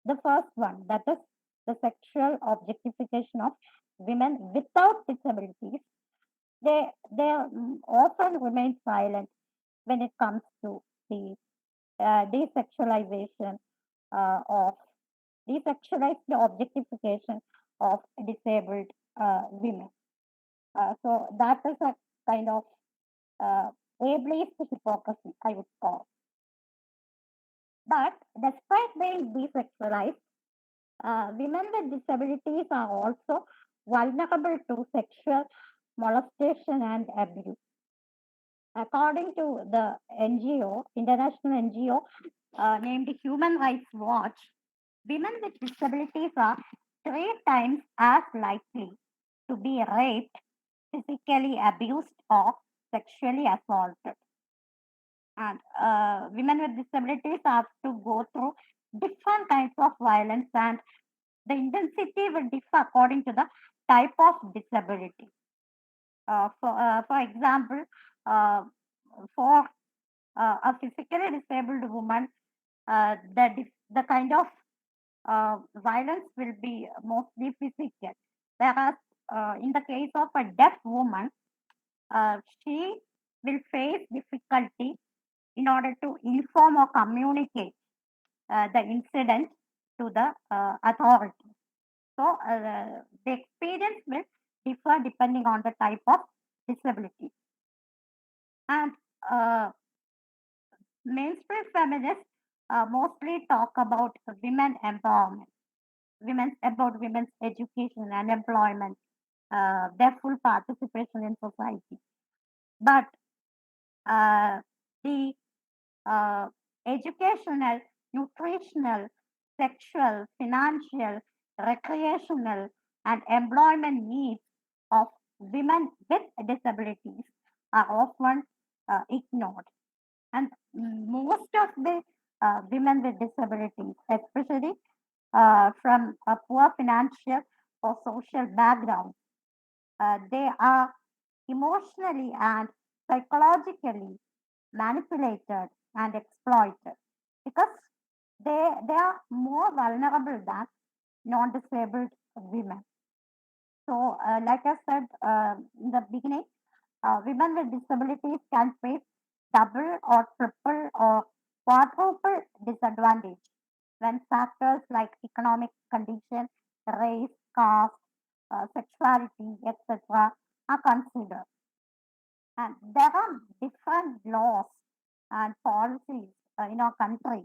the first one, that is the sexual objectification of women without disabilities. They often remain silent when it comes to the desexualization of desexualized objectification of disabled women. So that is a kind of uh, ableist hypocrisy, I would call. But despite being desexualized, women with disabilities are also vulnerable to sexual molestation and abuse. According to the NGO, international NGO named Human Rights Watch, women with disabilities are 3 times as likely to be raped, physically abused, or sexually assaulted. And women with disabilities have to go through different kinds of violence, and the intensity will differ according to the type of disability. For example, uh, for a physically disabled woman, the kind of violence will be mostly physical. Whereas in the case of a deaf woman, she will face difficulty in order to inform or communicate the incident to the authority. So the experience will differ depending on the type of disability. And mainstream feminists mostly talk about women empowerment, women's education and employment, their full participation in society. But the uh, educational, nutritional, sexual, financial, recreational, and employment needs of women with disabilities are often ignored. And most of the women with disabilities, especially from a poor financial or social background, they are emotionally and psychologically manipulated and exploited because they are more vulnerable than non-disabled women. So, like I said in the beginning, women with disabilities can face double or triple or quadruple disadvantage when factors like economic condition, race, caste, sexuality, etc. are considered. And there are different laws and policies in our country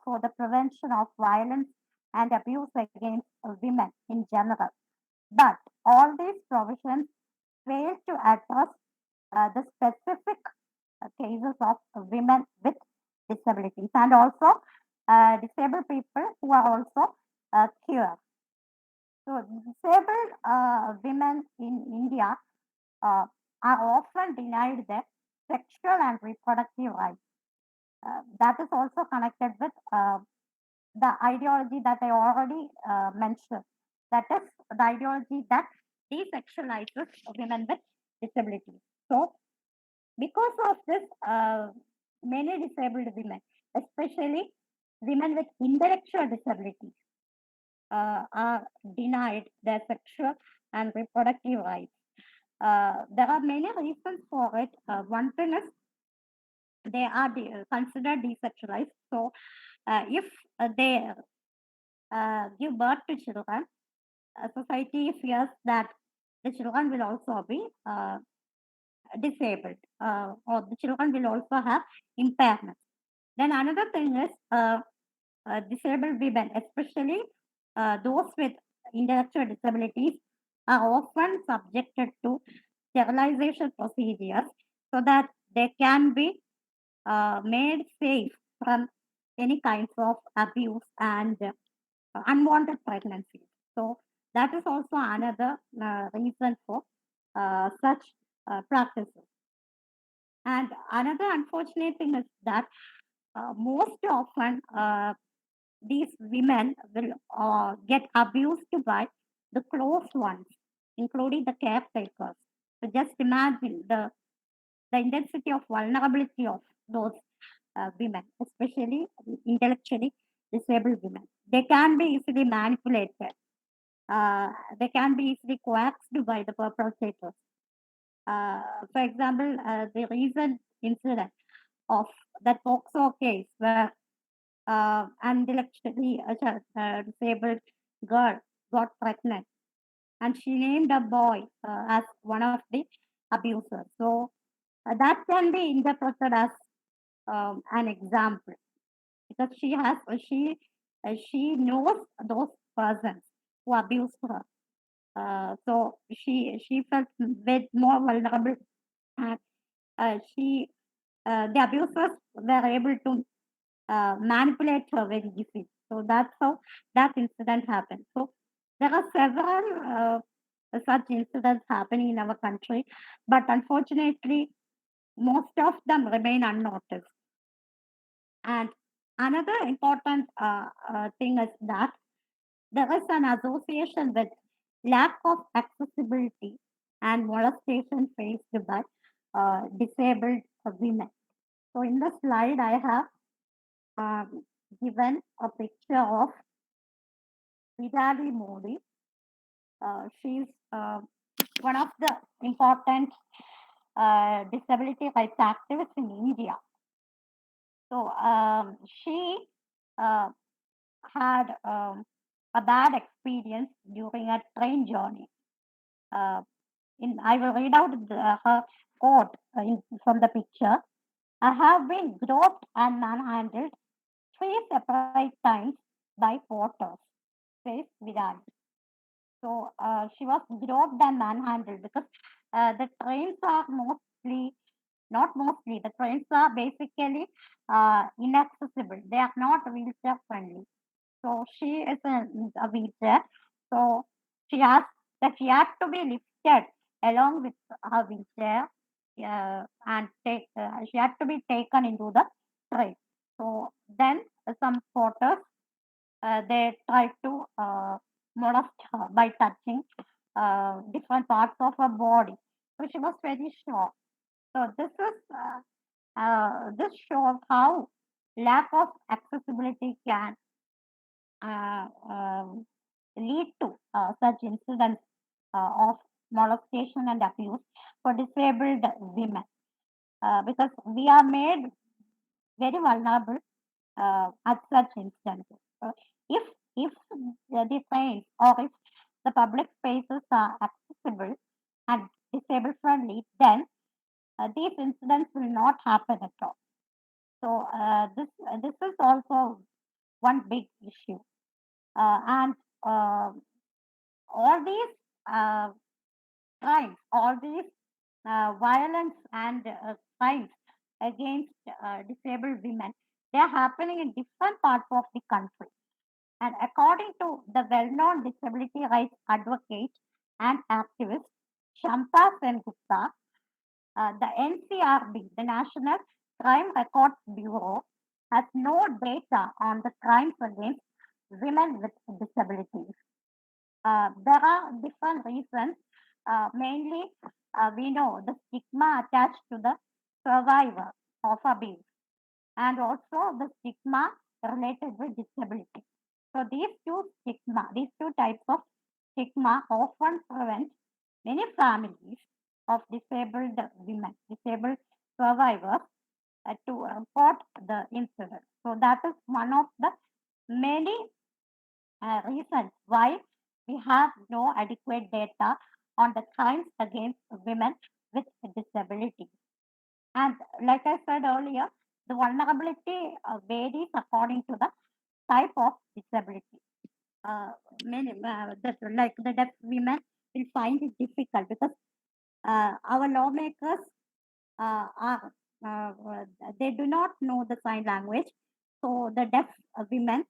for the prevention of violence and abuse against women in general. But all these provisions fail to address the specific cases of women with disabilities and also disabled people who are also queer. So, disabled women in India uh, are often denied their sexual and reproductive rights. That is also connected with the ideology that I already mentioned. That is the ideology that desexualizes women with disabilities. So, because of this, many disabled women, especially women with intellectual disabilities, are denied their sexual and reproductive rights. There are many reasons for it. One thing is they are considered desexualized. So, if they give birth to children, society fears that the children will also be disabled or the children will also have impairment. Then another thing is disabled women, especially those with intellectual disabilities, are often subjected to sterilization procedures so that they can be made safe from any kinds of abuse and unwanted pregnancies. So that is also another reason for such practices. And another unfortunate thing is that most often these women will get abused by the close ones, including the caretakers. So just imagine the intensity of vulnerability of those women, especially intellectually disabled women. They can be easily manipulated. They can be easily coaxed by the perpetrators. For example, the recent incident of that POXO case where an intellectually disabled girl got pregnant and she named a boy as one of the abusers. So that can be interpreted as an example because she knows those persons who abused her. So she felt bit more vulnerable, and she the abusers were able to manipulate her very easily. So that's how that incident happened. So there are several such incidents happening in our country, but unfortunately, most of them remain unnoticed. And another important thing is that there is an association with lack of accessibility and molestation faced by disabled women. So, in the slide, I have given a picture of Vidali Modi. She's one of the important disability rights activists in India. So, she uh, had a bad experience during a train journey. Uh, I will read out her quote from the picture. I have been groped and manhandled 3 separate times by porters, says Viral. So she was groped and manhandled because the trains are not mostly, the trains are basically inaccessible. They are not wheelchair friendly. So she is in a wheelchair. So she has that she had to be lifted along with her wheelchair, and she had to be taken into the train. So then some porters they tried to molest her by touching different parts of her body. So she was very shocked. So this shows how lack of accessibility can uh, um, lead to such incidents of molestation and abuse for disabled women, because we are made very vulnerable at such instances. If if the trains or if the public spaces are accessible and disabled friendly, then these incidents will not happen at all. So this is also one big issue, and uh, all these uh, crimes, all these violence and crimes against disabled women, they are happening in different parts of the country. And according to the well-known disability rights advocate and activist Shamta Sengupta, the NCRB, the National Crime Records Bureau, has no data on the crimes against women with disabilities. There are different reasons. Mainly, we know the stigma attached to the survivor of abuse and also the stigma related with disability. So these two types of stigma often prevent many families of disabled women, disabled survivors to report the incident. So that is one of the many reasons why we have no adequate data on the crimes against women with disabilities. And like I said earlier, the vulnerability varies according to the type of disability. Like the deaf women will find it difficult because our lawmakers are they do not know the sign language, so the deaf women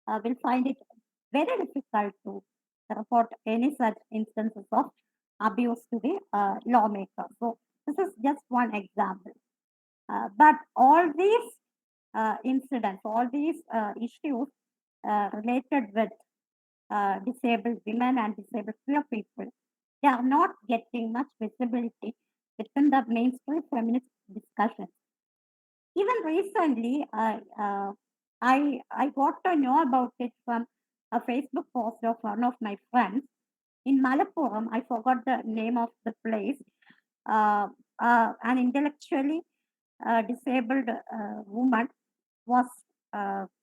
will find it very difficult to report any such instances of abuse to the lawmaker. So this is just one example. But all these incidents, all these issues related with disabled women and disabled queer people, they are not getting much visibility within the mainstream feminist discussion. Even recently, I got to know about it from a Facebook post of one of my friends in Malappuram. I forgot the name of the place. Uh, an intellectually disabled woman was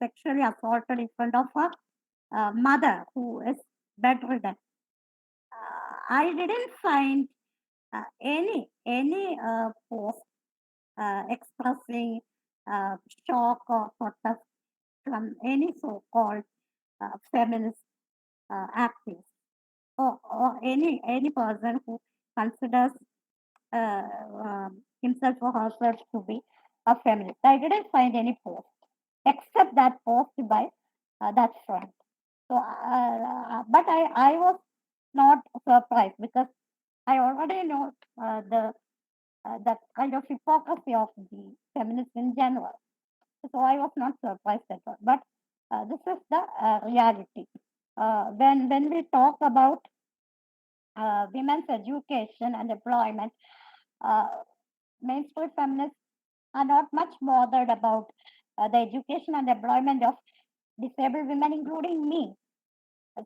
sexually assaulted in front of her mother, who is bedridden. I didn't find any post expressing shock or protest from any so-called feminist activist, or any person who considers uh, himself or herself to be a feminist. I didn't find any post except that post by that friend. So, but I was not surprised because I already know the kind of hypocrisy of the feminists in general. So I was not surprised at all. But this is the reality. When we talk about women's education and employment, uh, mainstream feminists are not much bothered about the education and employment of disabled women, including me.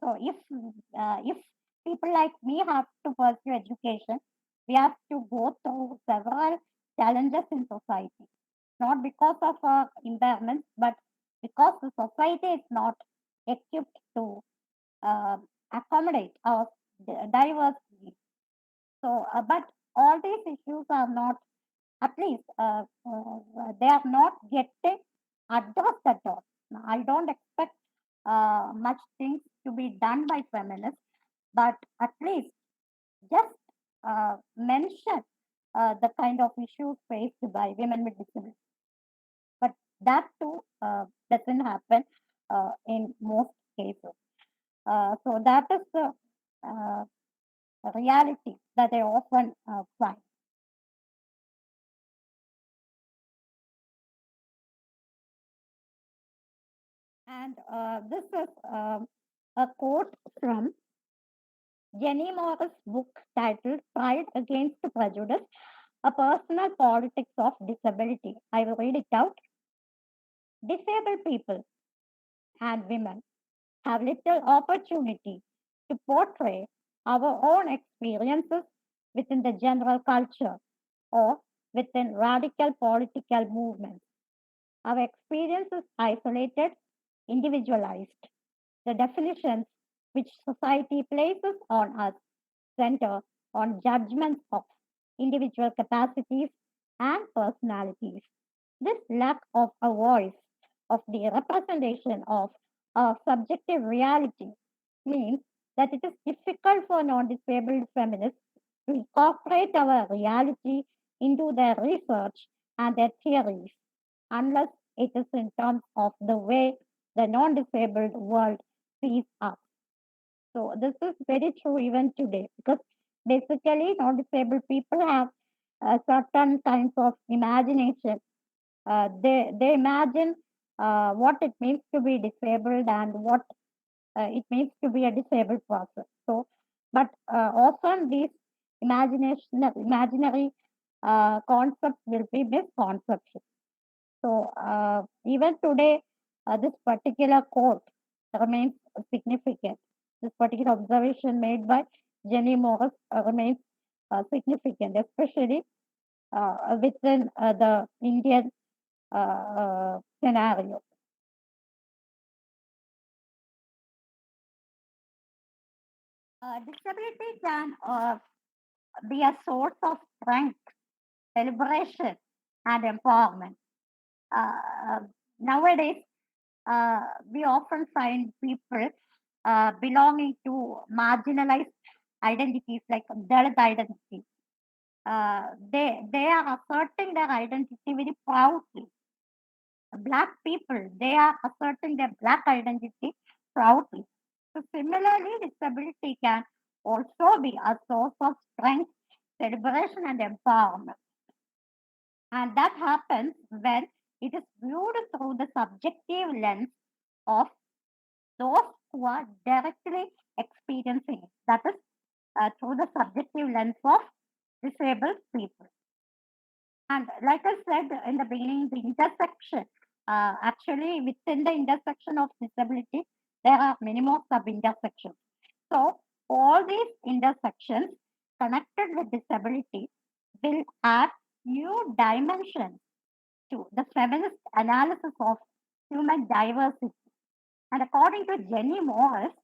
So if people like me have to pursue education, we have to go through several challenges in society, not because of our impairments, but because the society is not equipped to uh, accommodate our diverse needs. So, but all these issues are not, at least, they are not getting addressed at all. I don't expect much things to be done by feminists, but at least just mention the kind of issues faced by women with disabilities. But that too doesn't happen in most cases. So that is the uh, reality that I often find. And this is a quote from Jenny Morris' book titled Pride Against Prejudice, A Personal Politics of Disability. I will read it out. Disabled people and women have little opportunity to portray our own experiences within the general culture or within radical political movements. Our experience is isolated, individualized. The definitions which society places on us center on judgments of individual capacities and personalities. This lack of a voice, of the representation of a subjective reality, means that it is difficult for non disabled feminists to incorporate our reality into their research and their theories unless it is in terms of the way the non disabled world sees us. So, this is very true even today because basically non disabled people have certain kinds of imagination. They imagine what it means to be disabled and what it means to be a disabled person. So, but often these imaginary concepts will be misconceptions. So, even today, this particular quote remains significant. This particular observation made by Jenny Morris remains significant, especially within the Indian scenario. Disability can be a source of strength, celebration, and empowerment. Uh, Nowadays, we often find people belonging to marginalized identities like Dalit identity. They are asserting their identity very proudly. Black people, they are asserting their black identity proudly. So similarly, disability can also be a source of strength, celebration, and empowerment. And that happens when it is viewed through the subjective lens of those who are directly experiencing it. That is through the subjective lens of disabled people. And like I said in the beginning, the intersection, actually within the intersection of disability, there are many more sub intersections. So, all these intersections connected with disability will add new dimensions to the feminist analysis of human diversity. And according to Jenny Morris,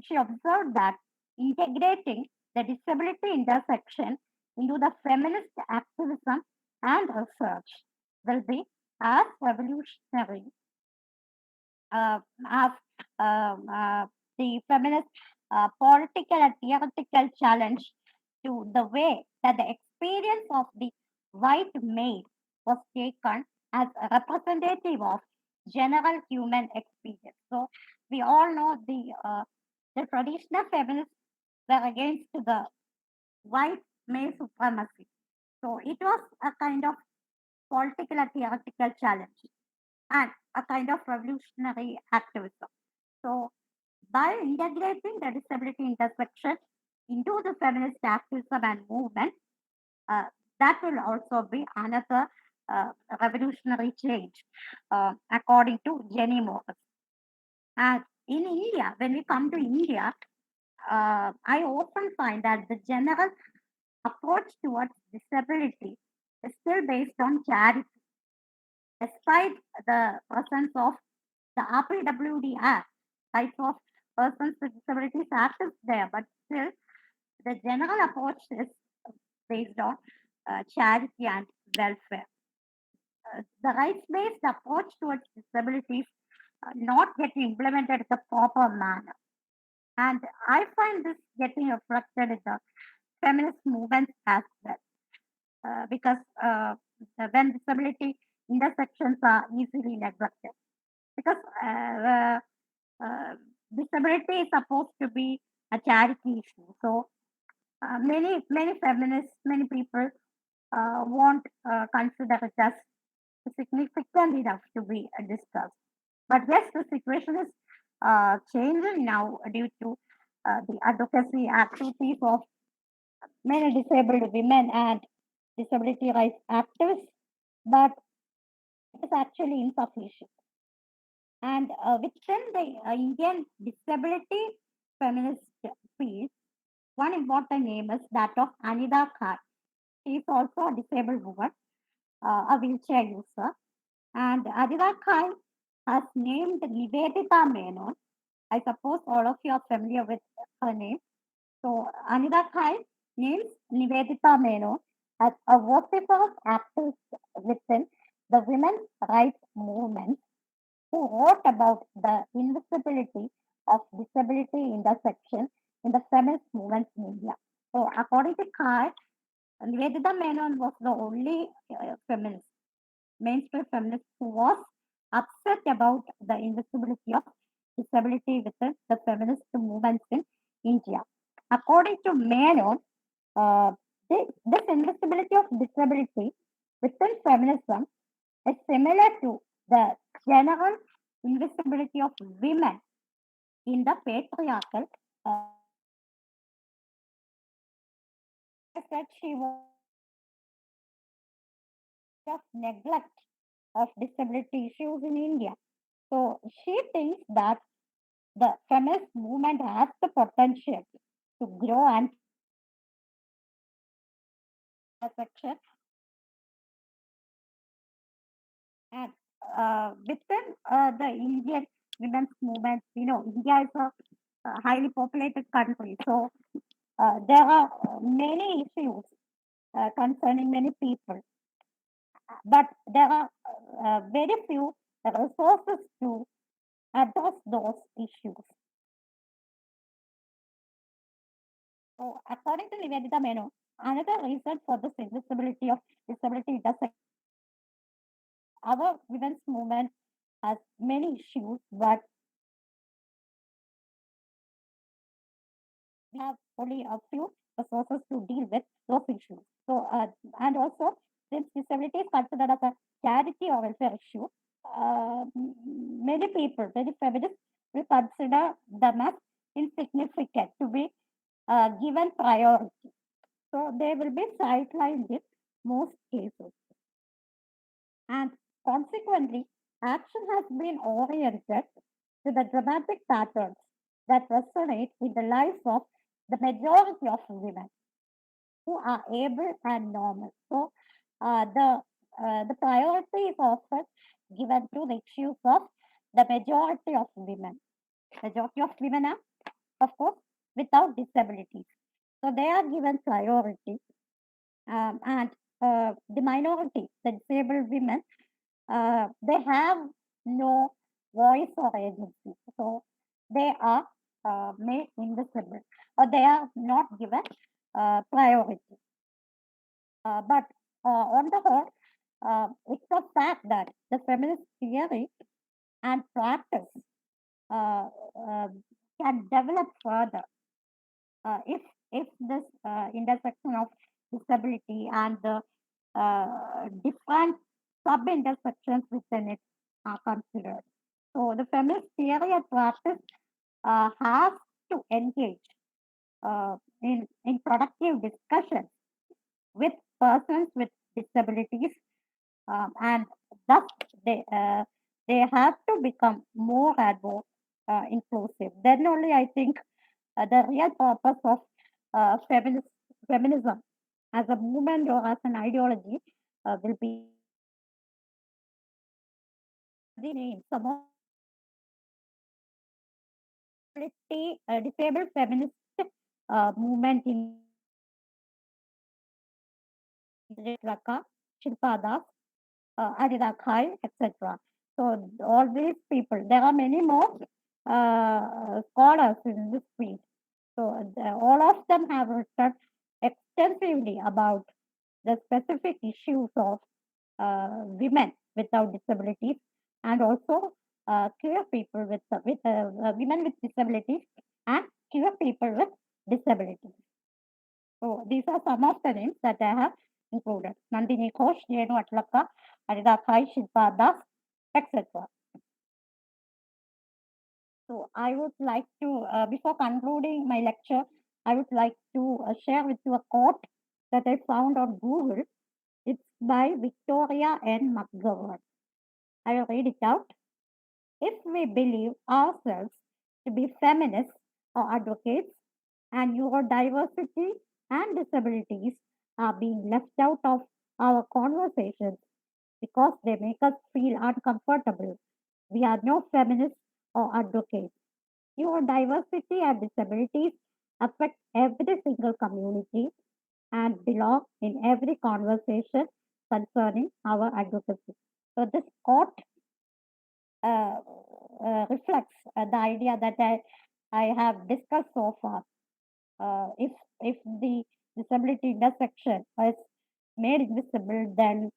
she observed that integrating the disability intersection into the feminist activism and research will be as revolutionary as the feminist political and theoretical challenge to the way that the experience of the white male was taken as a representative of general human experience. So we all know the traditional feminist were against the white male supremacy. So it was a kind of political and theoretical challenge and a kind of revolutionary activism. So by integrating the disability intersection into the feminist activism and movement, uh, that will also be another uh, revolutionary change, according to Jenny Morris. And in India, when we come to India, I often find that the general approach towards disability is still based on charity, despite the presence of the RPWD Act, Rights of Persons with Disabilities Act is there, but still the general approach is based on charity and welfare. The rights-based approach towards disabilities not getting implemented in the proper manner. And I find this getting reflected in the feminist movements as well, because when disability intersections are easily neglected, because disability is supposed to be a charity issue. So many feminists, many people won't consider it as significant enough to be discussed. But yes, the situation is changing now due to the advocacy activities of many disabled women and disability rights activists, but it is actually insufficient. And within the Indian disability feminist field, one important name is that of Anida Khan. She is also a disabled woman, a wheelchair user. And Anida Khan has named Nivedita Menon. I suppose all of you are familiar with her name. So Anida Khan names Nivedita Menon as a vociferous activist within the women's rights movement who wrote about the invisibility of disability intersection in the feminist movement in India. So, according to Khan, Nivedita Menon was the only feminist, mainstream feminist who was upset about the invisibility of disability within the feminist movements in India. According to Menon, uh, this invisibility of disability within feminism is similar to the general invisibility of women in the patriarchal. I said she was of neglect of disability issues in India. So she thinks that the feminist movement has the potential to grow and section and within the Indian women's movement, India is a highly populated country. So there are many issues concerning many people, but there are very few resources to address those issues. So, according to Nivedita Meno, another reason for this invisibility of disability intersection, our women's movement has many issues, but we have only a few resources to deal with those issues. So, and also, since disability is considered as a charity or welfare issue, many people, many feminists will consider them as insignificant to be given priority. So they will be sidelined in most cases. And consequently, action has been oriented to the dramatic patterns that resonate in the lives of the majority of women who are able and normal. So the priority is often given to the issues of the majority of women. Majority of women are, of course, without disabilities. So they are given priority, and the minority, the disabled women, they have no voice or agency. So they are made invisible or they are not given priority. But on the whole, it's a fact that the feminist theory and practice uh, uh, can develop further if this intersection of disability and the different sub intersections within it are considered. So the feminist theory and practice has to engage in productive discussions with persons with disabilities, and thus they have to become more and more inclusive. Then only I think the real purpose of feminism as a movement or as an ideology will be the name. Some of disabled feminist movement in Laka, Shilpa Das, Arida Khai, etc. So all these people, there are many more scholars in this field. So all of them have written extensively about the specific issues of women without disabilities and also queer people with women with disabilities and queer people with disabilities. So these are some of the names that I have included: Nandini Ghosh, Jenu Atlaka, Arida Khai, Shilpa Das, etc. So I would like to, before concluding my lecture, I would like to share with you a quote that I found on Google. It's by Victoria N. McGovern. I will read it out. If we believe ourselves to be feminists or advocates, and neurodiversity and disabilities are being left out of our conversations because they make us feel uncomfortable, we are no feminists or advocates. Neurodiversity and disabilities affect every single community and belong in every conversation concerning our advocacy. So this quote uh, reflects the idea that I have discussed so far. If the disability intersection is made invisible, then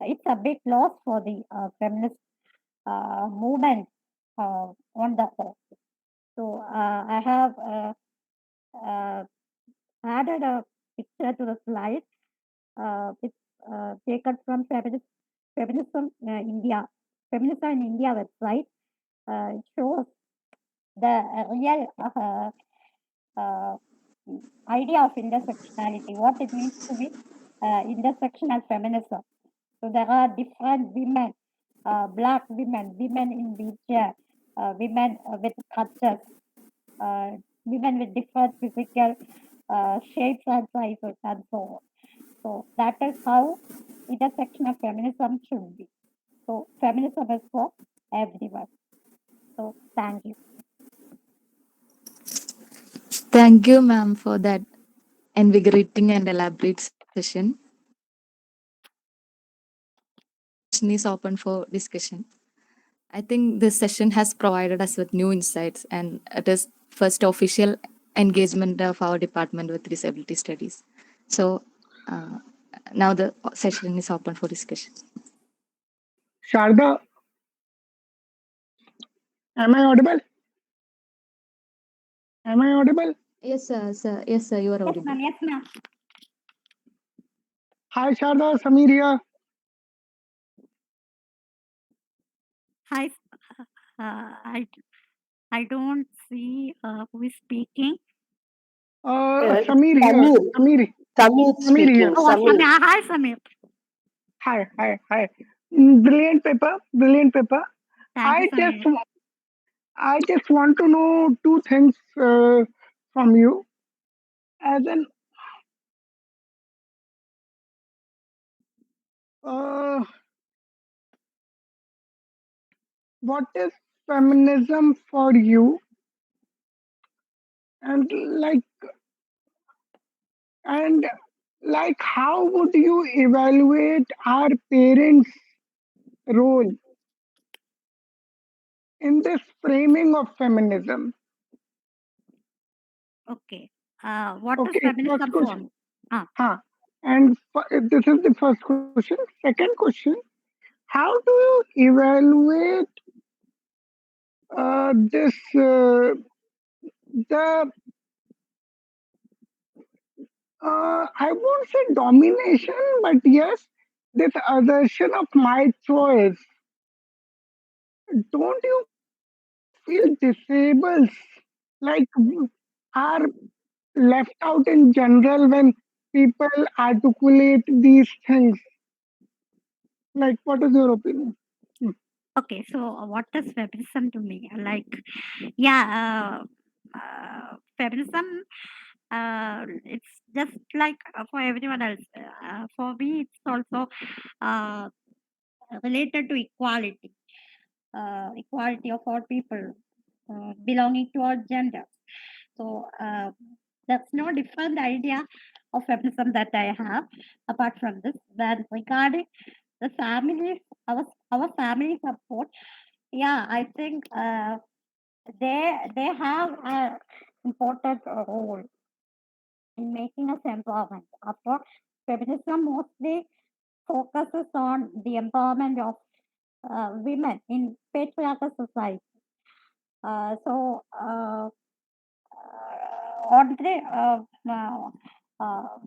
it's a big loss for the feminist movement on the whole. So I have uh, added a picture to the slide. It's taken from Feminism India, Feminism in India website. It shows the real uh, idea of intersectionality, what it means to be intersectional feminism. So there are different women, black women, women in wheelchair, women with crutches, uh, women with different physical shapes and sizes, and so on. So that is how intersectional feminism should be. So feminism is for everyone. So thank you. Thank you, ma'am, for that invigorating and elaborate session. Session is open for discussion. I think this session has provided us with new insights, and it is first official engagement of our department with disability studies. So uh, now the session is open for discussion. Sharda, am I audible? Am I audible? Yes, sir. Sir. Yes, sir. You are Yes, audible. ma'am. Yes, ma'am. Hi, Sharda, Samir here. Hi. I don't see who is speaking. It's Samir here. Samir. Samir, Samir Samir speaking. here. Oh, Samir. Samir. Hi, Samir. Hi, hi, hi. Brilliant paper, brilliant paper. Thank you, I just, Samir. I just want to know two things from you. As in, uh, what is feminism for you? And and how would you evaluate our parents' role in this framing of feminism? Okay. What is Okay, first feminism for question. me? Ah, Huh. And this is the first question. Second question: how do you evaluate this the I won't say domination, but yes, this assertion of my choice. Don't you feel disabled like are left out in general when people articulate these things? Like, what is your opinion? Hmm. Okay, so what is feminism to me? Like, yeah, feminism, it's just like for everyone else. For me, it's also uh, related to equality, equality of all people belonging to all genders. So that's no different idea of feminism that I have apart from this. Then regarding the family, our family support, yeah, I think they have an important role in making us empowerment. After feminism mostly focuses on the empowerment of women in patriarchal society. On the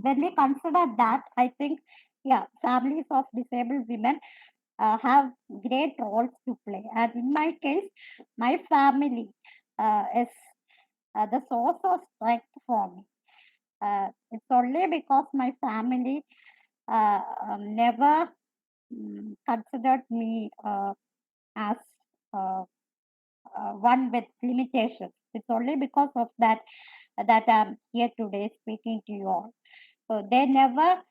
when we consider that, I think yeah, families of disabled women have great roles to play. And in my case, my family is the source of strength for me. It's only because my family never considered me as uh, one with limitations. It's only because of that that I'm here today speaking to you all. So they never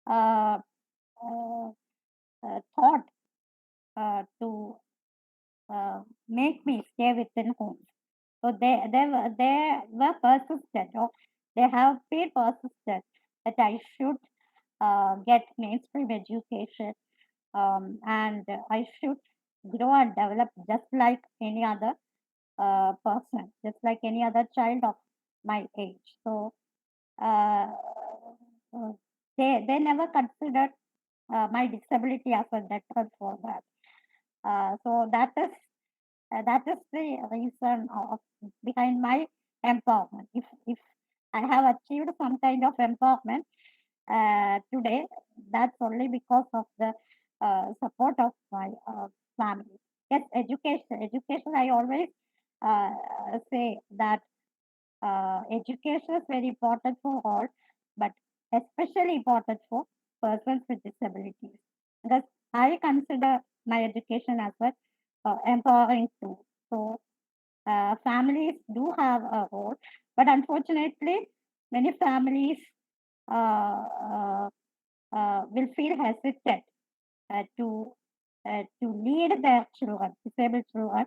uh, uh, thought to make me stay within home. So they were persistent, or they have been persistent that I should get mainstream education, and I should grow and develop just like any other person, just like any other child of my age. So uh, uh, they never considered my disability as a deterrent for that. So that is the reason behind my empowerment. If I have achieved some kind of empowerment today, that's only because of the support of my family. Yes, education. Education. I always uh, say that education is very important for all, but especially important for persons with disabilities. Because I consider my education as a empowering tool. So families do have a role, but unfortunately, many families uh, uh, will feel hesitant to lead their children, disabled children,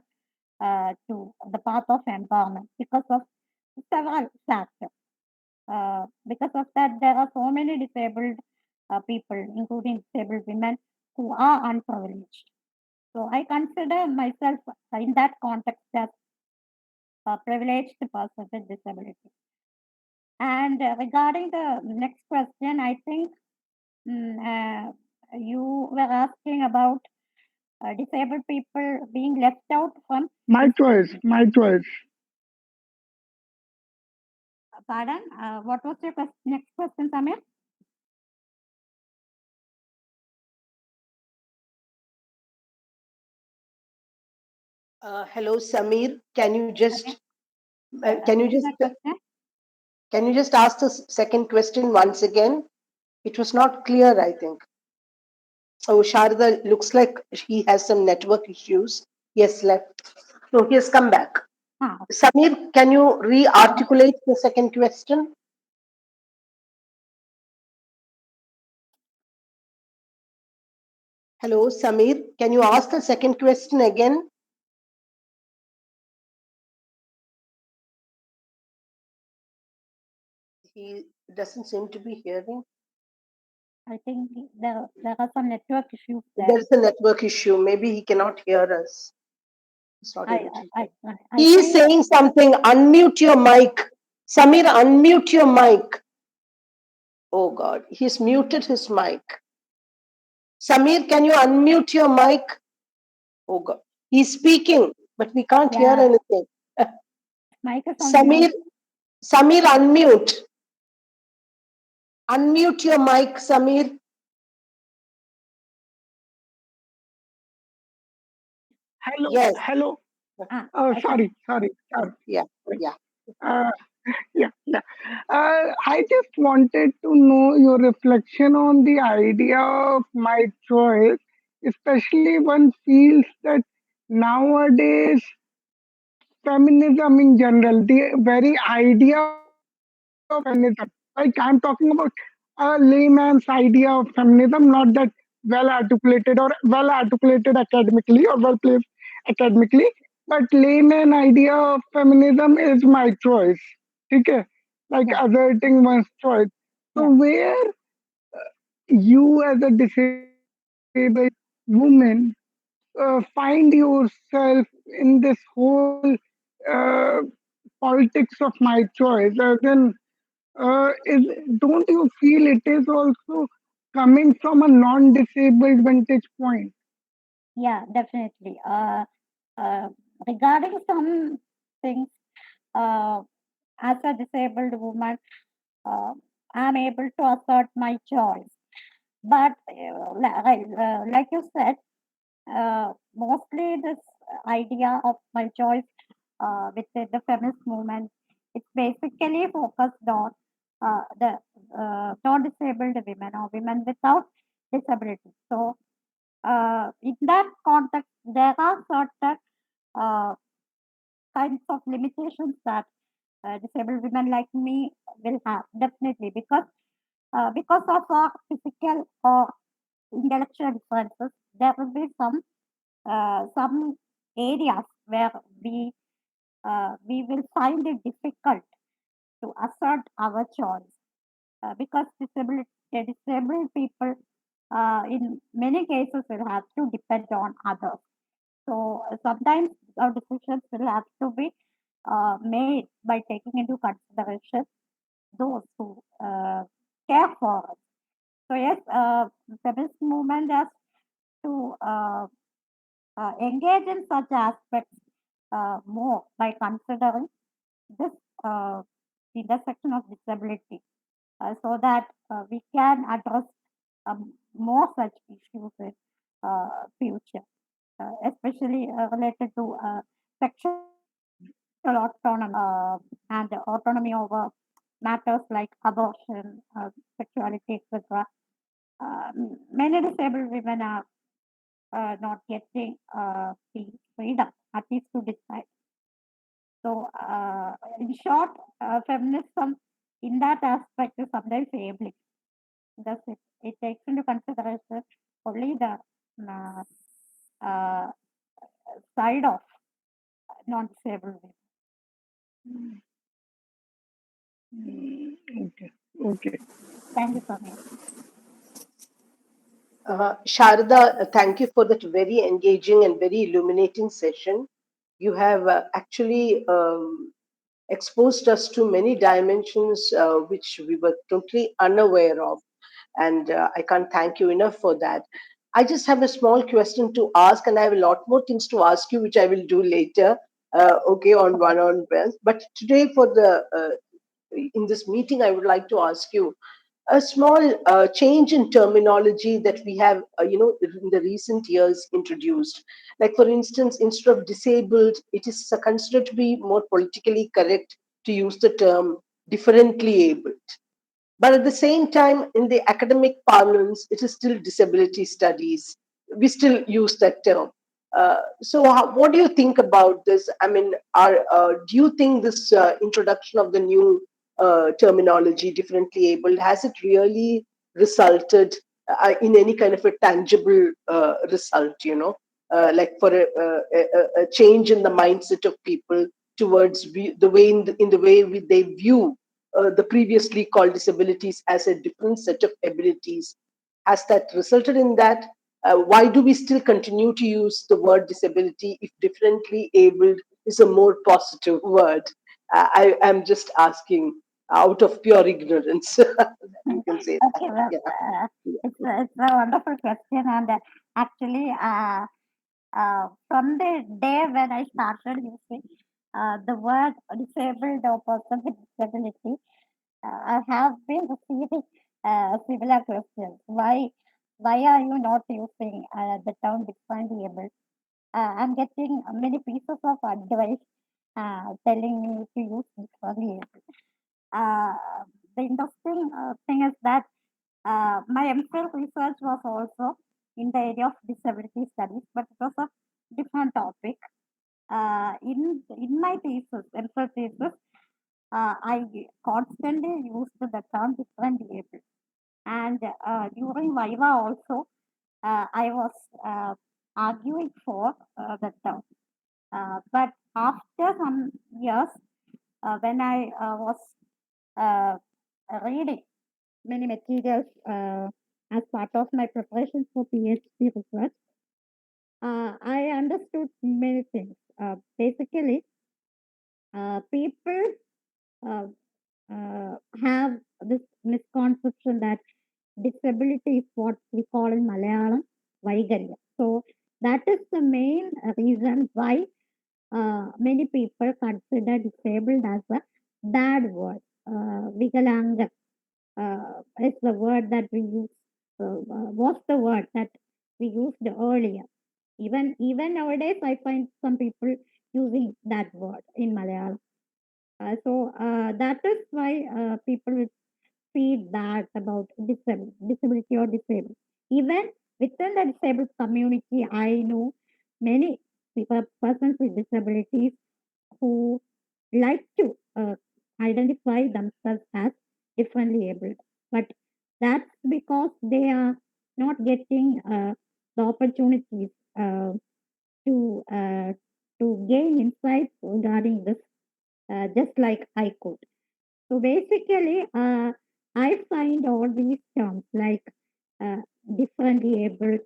to the path of empowerment because of several factors. Because of that, there are so many disabled people, including disabled women, who are unprivileged. So I consider myself in that context as a privileged person with disability. And regarding the next question, I think you were asking about disabled people being left out from My choice, disability. my choice. Pardon? What was your next question, Samir? Hello, Samir. Can you Okay. just can you Repeat just that question. can you just ask the second question once again? It was not clear, I think. Oh, Sharada looks like he has some network issues. Yes, left. No, he has come back. Ah, Samir, can you re-articulate the second question? Hello, Samir. Can you ask the second question again? He doesn't seem to be hearing. I think there are some network issues there. There is a network issue. Maybe he cannot hear us. He's not I able to I hear. I, I He is think saying something. Unmute your mic. Samir, unmute your mic. Oh God, he's muted his mic. Samir, can you unmute your mic? Oh God, he's speaking, but we can't hear yeah, anything. mic is on mute. Samir, Samir, unmute. Unmute your mic, Samir. Hello, Yes. hello. I can. Sorry. Yeah. Yeah. Uh, yeah. I just wanted to know your reflection on the idea of my choice, especially one feels that nowadays feminism in general, the very idea of feminism, like I'm talking about a layman's idea of feminism, not that well articulated academically or well placed academically, but layman idea of feminism is my choice. Okay? Like Yeah, asserting one's choice. So yeah, where you as a disabled woman find yourself in this whole uh, politics of my choice, then is, don't you feel it is also coming from a non-disabled vantage point? yeah, definitely. Uh, Regarding some things, uh, as a disabled woman, uh, I'm able to assert my choice. But like you said, mostly this idea of my choice with the feminist movement, it's basically focused on the non-disabled women or women without disability. So, in that context, there are certain uh, kinds of limitations that disabled women like me will have, definitely, because of our physical or intellectual differences, there will be some areas where we will find it difficult to assert our choice because disabled people in many cases will have to depend on others. So sometimes our decisions will have to be made by taking into consideration those who care for us. So yes, feminist movement has to engage in such aspects more by considering this uh, intersection of disability so that we can address more such issues in future, especially related to sexual autonomy and autonomy over matters like abortion, sexuality, etc. Many disabled women are not getting the freedom, at least to decide. So, in short, feminism in that aspect is sometimes abling because it takes into consideration only the uh, uh, side of non-disabled women. Okay, okay. Thank you, Samir. Sharada, thank you for that very engaging and very illuminating session. You have actually exposed us to many dimensions which we were totally unaware of. And I can't thank you enough for that. I just have a small question to ask, and I have a lot more things to ask you, which I will do later, okay, on one on one. But today, for the in this meeting, I would like to ask you a small change in terminology that we have, in the recent years introduced. Like, for instance, instead of disabled, it is considered to be more politically correct to use the term differently able. But at the same time, in the academic parlance, it is still disability studies. We still use that term. So, what do you think about this? I mean, do you think this introduction of the new terminology, differently abled, has it really resulted in any kind of a tangible result? Like for a change in the mindset of people towards the way in the way they view the previously called disabilities as a different set of abilities. Has that resulted in that? Why do we still continue to use the word disability if differently abled is a more positive word? I am just asking out of pure ignorance. You can say that. Okay, well, it's a wonderful question, and actually, from the day when I started using the word disabled or person with disability, I have been receiving similar questions. Why are you not using the term differently able? I'm getting many pieces of advice telling me to use differently able. Uh, the interesting thing is that my MPhil research was also in the area of disability studies, but it was a different topic. In my thesis, MPhil thesis, I constantly used the term differently able, and during Viva also, I was arguing for the term. But after some years, when I was uh, reading many materials as part of my preparation for PhD research, I understood many things. Basically, people uh, have this misconception that disability is what we call in Malayalam Vaikarya. So that is the main reason why many people consider disabled as a bad word. Vikalanga is the word that we use, was the word that we used earlier. Even nowadays, I find some people using that word in Malayalam. So that is why people will feel bad about disability or disabled. Even within the disabled community, I know many people, persons with disabilities who like to identify themselves as differently abled. But that's because they are not getting the opportunities to uh, to gain insights regarding this, just like I could. So basically, I find all these terms like uh, differently abled,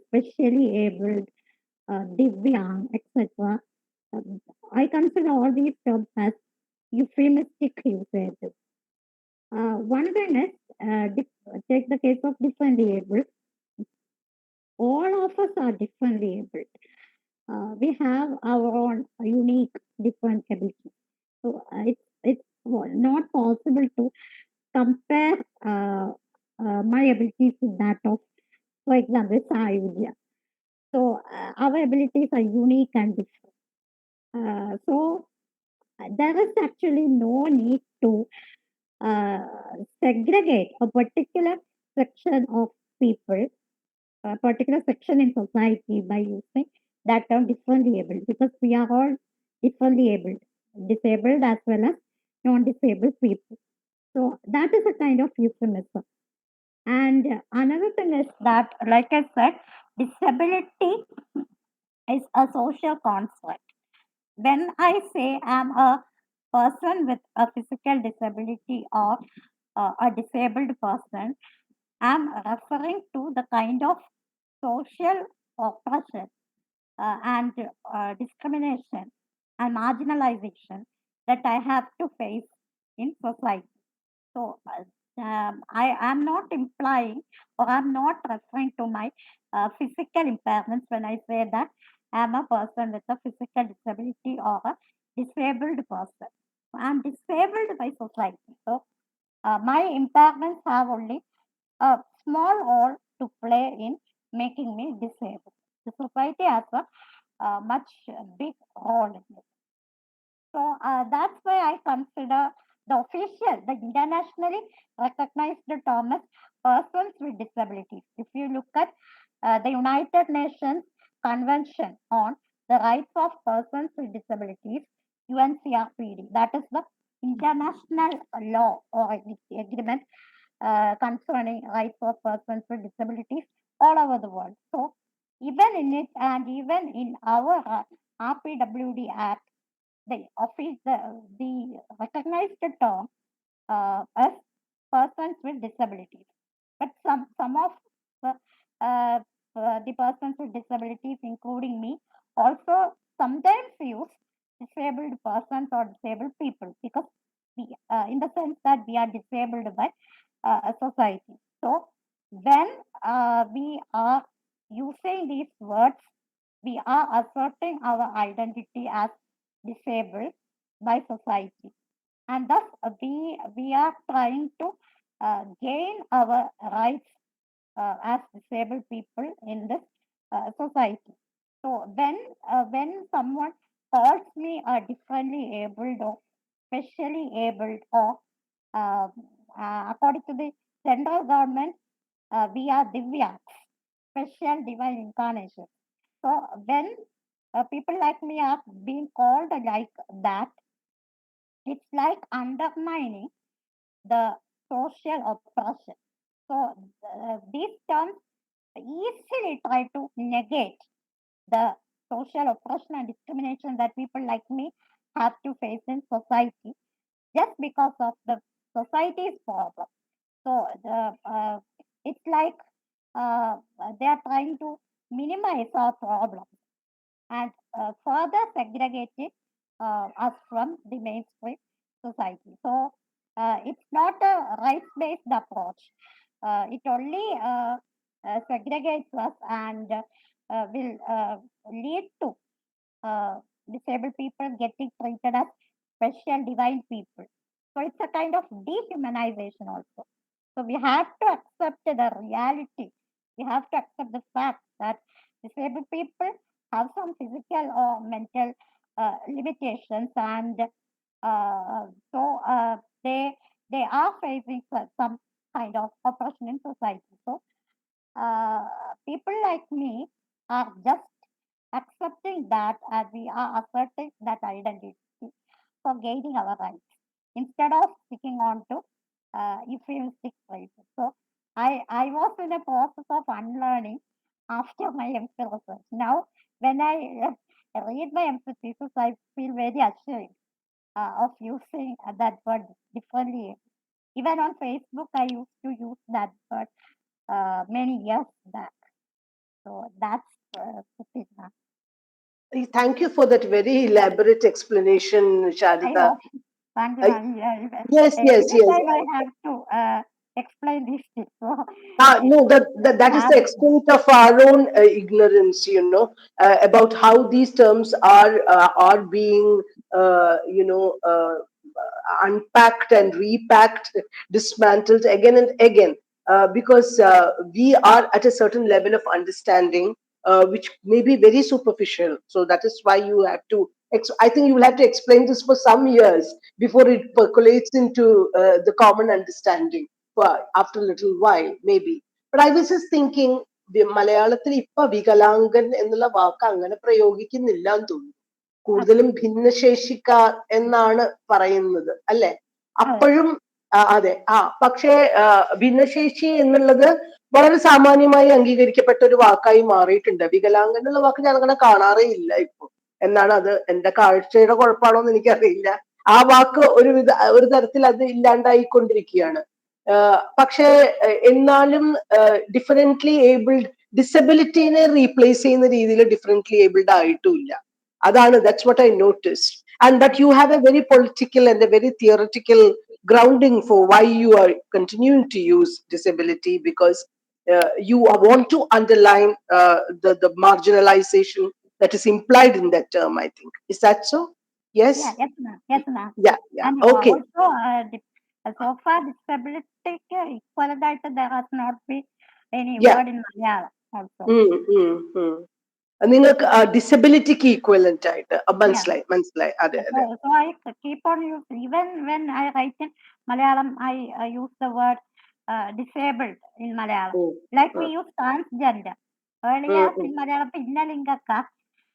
specially abled, Divyang, etc. I consider all these terms as euphemistic usages. One thing is, take the case of differently abled. All of us are differently abled. We have our own unique different abilities. So it's not possible to compare my abilities with that of, for example, Sayudhya. So our abilities are unique and different. So there is actually no need to uh, segregate a particular section of people, a particular section in society by using that term differently able, because we are all differently able, disabled as well as non-disabled people. So that is a kind of euphemism. And another thing is that, like I said, disability is a social construct. When I say I'm a person with a physical disability or a disabled person, I'm referring to the kind of social oppression and discrimination and marginalization that I have to face in society. So I am not implying or I'm not referring to my physical impairments when I say that I'm a person with a physical disability or a disabled person. I'm disabled by society. So my impairments have only a small role to play in making me disabled. The society has a much big role in it. So that's why I consider the internationally recognized term as persons with disabilities. If you look at the United Nations Convention on the Rights of Persons with Disabilities, UNCRPD, that is the international law or agreement concerning rights of persons with disabilities all over the world. So even in it and even in our RPWD Act, the recognized term as persons with disabilities. But some of the, uh, the persons with disabilities, including me, also sometimes use disabled persons or disabled people because in the sense that we are disabled by a society. So when we are using these words, we are asserting our identity as disabled by society, and thus we are trying to gain our rights as disabled people in this society. So when someone calls me differently abled or specially abled, or uh, according to the central government, we are Divyas, special divine incarnation. So when people like me are being called like that, it's like undermining the social oppression. So these terms easily try to negate the social oppression and discrimination that people like me have to face in society just because of the society's problem. So it's like uh, they are trying to minimize our problems and further segregated us from the mainstream society. So it's not a rights-based approach. It only segregates us and will lead to uh, disabled people getting treated as special divine people. So it's a kind of dehumanization also. So we have to accept the reality. We have to accept the fact that disabled people have some physical or mental limitations, and so they are facing some kind of oppression in society. So uh, people like me are just accepting that, and we are asserting that identity for gaining our rights instead of sticking on to euphemistic phrases. So I was in a process of unlearning after my MPhil research. Now, when I read my MPhil thesis, I feel very ashamed of using that word differently. Even on Facebook, I used to use that word many years back. So that's the thing. Thank you for that very elaborate explanation, I Sharada. hope. Thank you, Uh, ma'am. Yeah, yes, yes, every yes. time I have to explain this thing. So No, it's that a is the habit now. extent of our own ignorance, about how these terms are being, unpacked and repacked, dismantled again and again, because we are at a certain level of understanding, which may be very superficial. So that is why you have to. I think you will have to explain this for some years before it percolates into the common understanding. After a little while, maybe. But I was just thinking, മലയാളത്തിൽ ഇപ്പൊ വികലാംഗൻ എന്നുള്ള വാക്ക് അങ്ങനെ പ്രയോഗിക്കുന്നില്ല എന്ന് തോന്നുന്നു. കൂടുതലും ഭിന്നശേഷിക്കാർ എന്നാണ് പറയുന്നത്, അല്ലെ? അപ്പോഴും അതെ, പക്ഷേ ഭിന്നശേഷി എന്നുള്ളത് വളരെ സാമാന്യമായി അംഗീകരിക്കപ്പെട്ട ഒരു വാക്കായി മാറിയിട്ടുണ്ട്. വികലാംഗൻ എന്നുള്ള വാക്ക് ഞാൻ അങ്ങനെ കാണാറേ ഇല്ല ഇപ്പൊ. എന്നാണ് അത് എന്റെ കാഴ്ചയുടെ കുഴപ്പമാണോ എന്ന് എനിക്കറിയില്ല. ആ വാക്ക് ഒരു തരത്തിൽ അത് ഇല്ലാണ്ടായിക്കൊണ്ടിരിക്കുകയാണ്. പക്ഷേ എന്നാലും ഡിഫറെന്റ്ലി ഏബിൾഡ്, ഡിസബിലിറ്റീനെ റീപ്ലേസ് ചെയ്യുന്ന രീതിയിൽ ഡിഫറെന്റ്ലി ഏബിൾഡ് ആയിട്ടുമില്ല. അതാണ്, that's what I noticed. And but you have a very political and a very theoretical grounding for why you are continuing to use disability, because you want to underline the marginalization that is implied in that term, I think. Is that so? Yes? Yeah, yes, ma'am. Yes, ma'am. Yeah, yeah. And Okay. also, so far, disability equivalent, there has not been any Yeah. word in Malayalam also. നിങ്ങൾക്ക് ഡിസബിലിറ്റിക്ക് equivalent ആയിട്ട് Yeah. മനസ്സിലായി. അതെ, അതെ. So I keep on using, even when I write in Malayalam, I use the word disabled in Malayalam. Like we use transgender. Earlier in Malayalam, Pinnalingaka,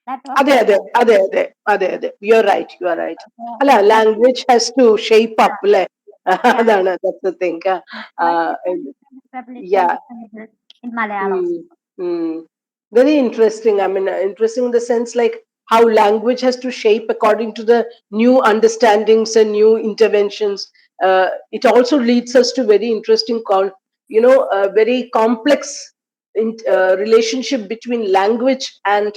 that was അതെ, അതെ, അതെ, അതെ, അതെ, അതെ. You are right, you are right. അല്ല, language has to shape up, അല്ലേ? അതാണ്, that's the thing. disability Yeah. and disabled in Malayalam. Very interesting. I mean, interesting in the sense like how language has to shape according to the new understandings and new interventions. It also leads us to very interesting very complex relationship between language and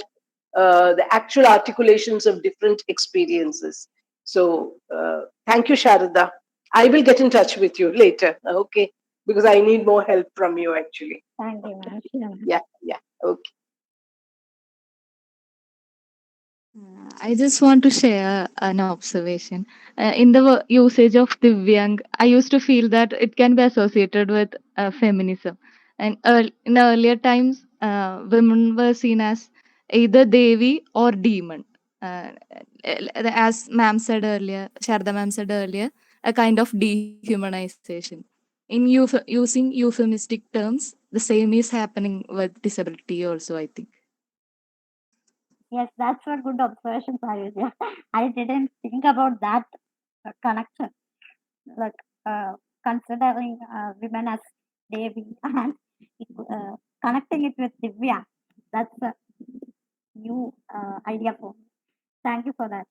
the actual articulations of different experiences. So thank you, Sharada. I will get in touch with you later, okay? Because I need more help from you, actually. Thank you, ma'am. Yeah, yeah. Okay. I just want to share an observation. In the usage of Divyang, I used to feel that it can be associated with feminism. And in earlier times, women were seen as either Devi or demon. Uh, as ma'am said earlier, Sharda ma'am said earlier, a kind of dehumanization. In using euphemistic terms, the same is happening with disability also, I think. Yes, that's a good observation, Sayuja. I didn't think about that connection, like uh, considering women as Devi and connecting it with Divya. That's a new idea for me. Thank you for that.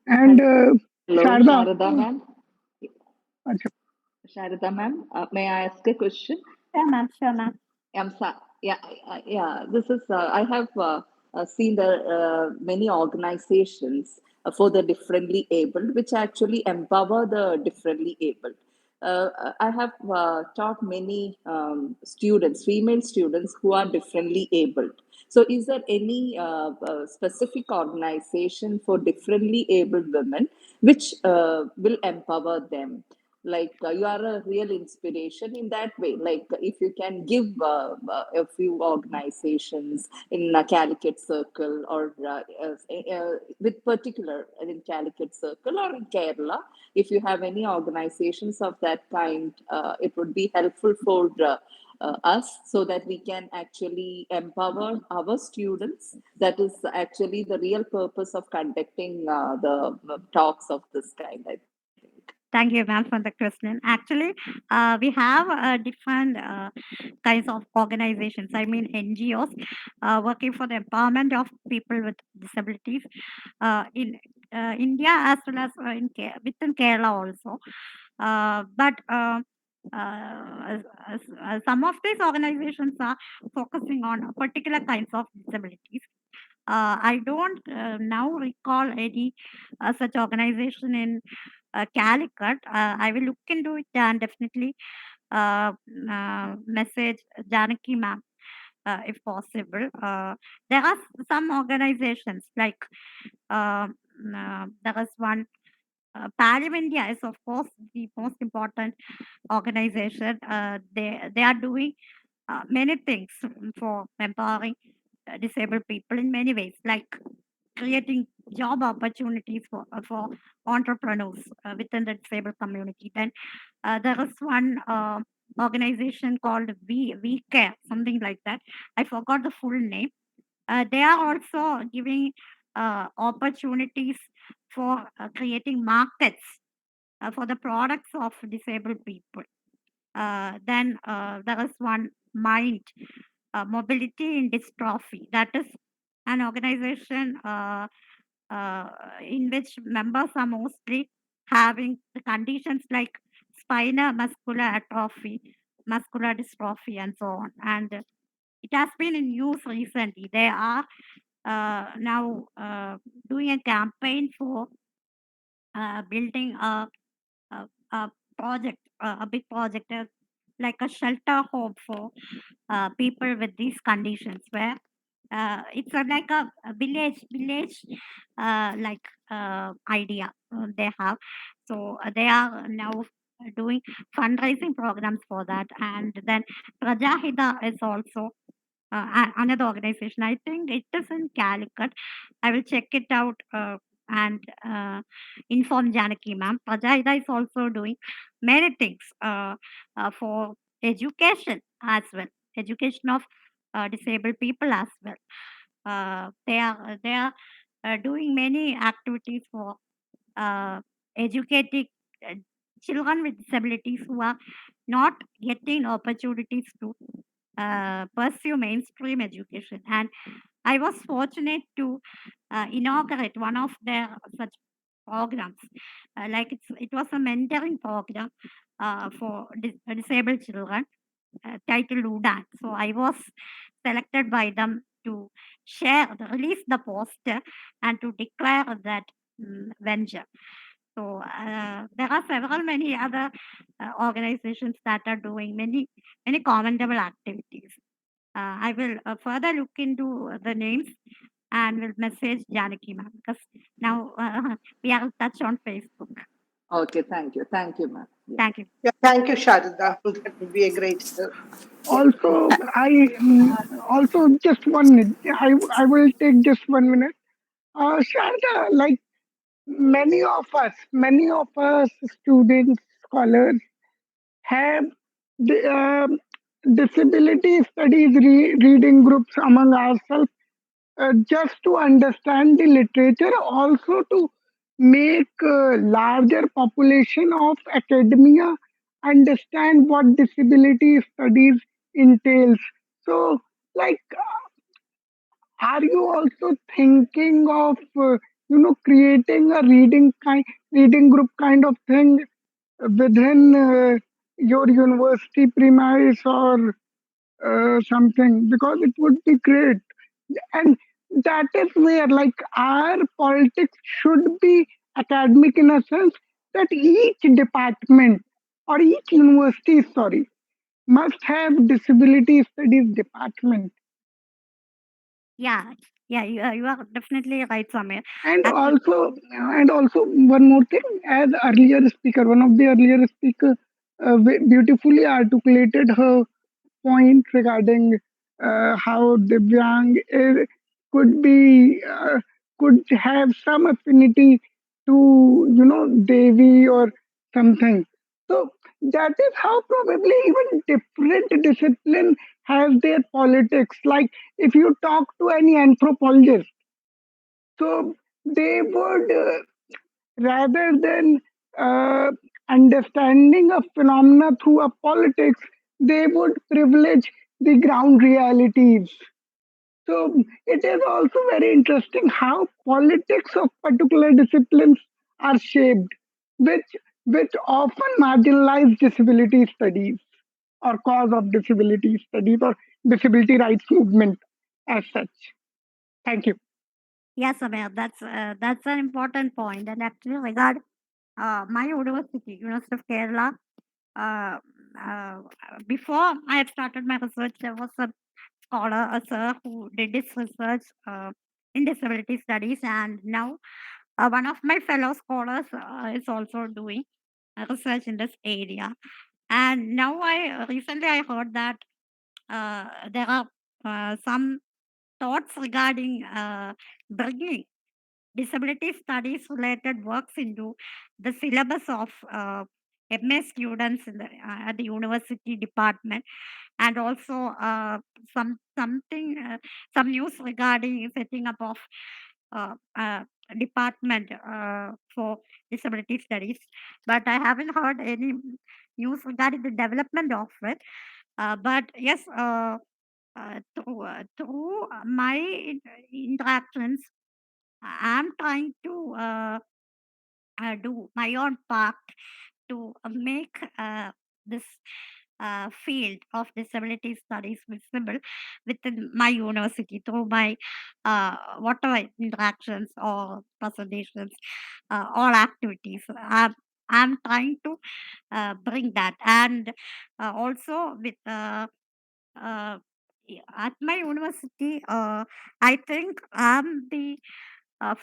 And Hello, hello, Sharda, Sharada ma'am. acha, Sharada ma'am, may I ask a question? Sure, ma'am. Sure, ma'am. Yeah, yeah. This is I have seen the many organizations for the differently abled, which actually empower the differently abled. I have taught many students, female students, who are differently abled. So, is there any specific organization for differently abled women which will empower them? Like you are a real inspiration in that way. Like if you can give a few organizations in a Calicut circle or with particular in Calicut circle or in Kerala, if you have any organizations of that kind, it would be helpful for us so that we can actually empower our students. That is actually the real purpose of conducting the talks of this kind, I think. Thank you, ma'am, for the question. Actually, we have different kinds of organizations, I mean NGOs, working for the empowerment of people with disabilities in India as well as within Kerala also. But some of these organizations are focusing on particular kinds of disabilities. I don't now recall any such organization in Calicut. I will look into it and definitely message Janaki ma'am if possible. There are some organizations like uh, there is one. Parim India is of course the most important organization. They are doing many things for empowering disabled people in many ways, like creating job opportunities for entrepreneurs within the disabled community. Then there is one organization called We Care, something like that. I forgot the full name. They are also giving opportunities for creating markets for the products of disabled people. Then there is one Mind Mobility in Dystrophy. That is an organization uh, in which members are mostly having the conditions like spinal muscular atrophy, muscular dystrophy, and so on. And it has been in news recently. They are now doing a campaign for building a project, a big project, like a shelter home for people with these conditions, where it's like a village like idea they have. So they are now doing fundraising programs for that. And then Prajahida is also another organization. I think it is in Calicut. I will check it out and inform Janaki ma'am. Prajahida is also doing many things for education as well, education of disabled people as well. They are doing many activities for uh, educating uh, children with disabilities who are not getting opportunities to pursue mainstream education. And I was fortunate to inaugurate one of their such programs. It was a mentoring program for disabled children titled Udan. So I was selected by them to release the poster and to declare that venture. So there are several many other organizations that are doing many commendable activities. I will further look into the names and will message Janaki ma'am because now we are in touch on Facebook. Okay, thank you, ma'am. Yeah. Thank you. Yeah, thank you, Sharada. That would be a great help. Yeah. Also, also just 1 minute. I will take just 1 minute. Sharda, like many of us students, scholars have disability studies reading groups among ourselves just to understand the literature, also to make larger population of academia understand what disability studies entails. So, like, are you also thinking of creating a reading group kind of thing within your university premise or something, because it would be great. And that is where, like, our politics should be academic in a sense that each department or each university, sorry, must have disability studies department. Yeah, yeah, you are definitely right, Samir. And Actually, also, one more thing, as one of the earlier speaker beautifully articulated her point regarding how Divyang could be could have some affinity to Devi or something. So that is how probably even different discipline has their politics. Like if you talk to any anthropologist, so they would rather than uh, understanding a phenomena through a politics, they would privilege the ground realities. So it is also very interesting how politics of particular disciplines are shaped, which which often marginalize disability studies or cause of disability studies or disability rights movement as such. Thank you. yes, Samir, that's an important point. And actually, regard my university, University of Kerala, uh, uh, before I had started my research, there was a scholar, a sir, who did his research in disability studies, and now one of my fellow scholars is also doing research in this area. And now I recently I heard that there are some thoughts regarding bringing disability studies related works into the syllabus of MA students at the university department, and also some news regarding setting up of department for disability studies, but I haven't heard any news regarding the development of it. But yes, through my interactions, I'm trying to do my own part to make this field of disability studies visible within my university through my whatever interactions or presentations, all activities. I'm trying to bring that, and also with at my university, I think I'm the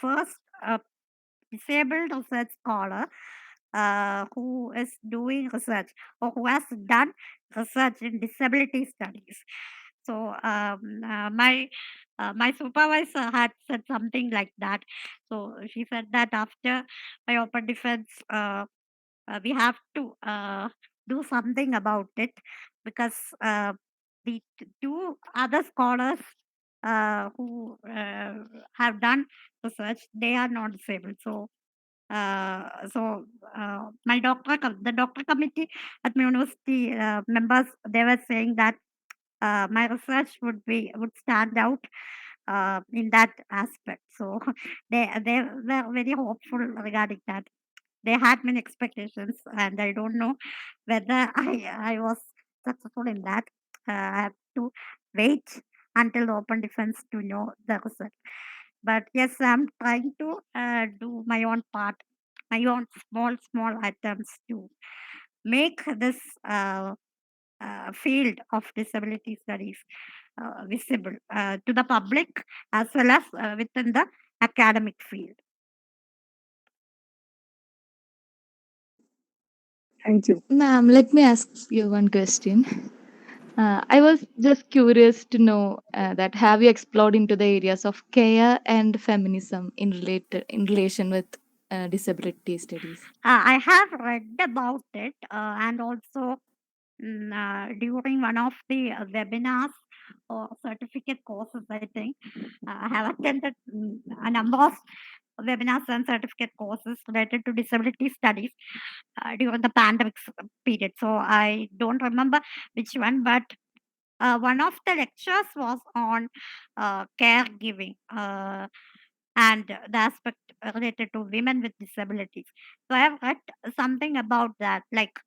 first disabled research scholar who is doing research or who has done research in disability studies. So my supervisor had said something like that. So she said that after my open defense, we have to do something about it, because the two other scholars who have done research, they are not disabled. So the doctor committee at my university members, they were saying that my research would stand out in that aspect. So they were very hopeful regarding that. They had many expectations, and I don't know whether I was successful in that. I have to wait until the open defense to know the result. But yes, I'm trying to do my own part, my own small attempts to make this field of disability studies visible to the public as well as within the academic field. Thank you. Ma'am, let me ask you one question. I was just curious to know that have you explored into the areas of care and feminism in relation with disability studies? I have read about it and also during one of the webinars or certificate courses, I think I have attended a number of webinars and certificate courses related to disability studies during the pandemic period. So I don't remember which one, but one of the lectures was on caregiving and the aspect related to women with disabilities. So I have read something about that, like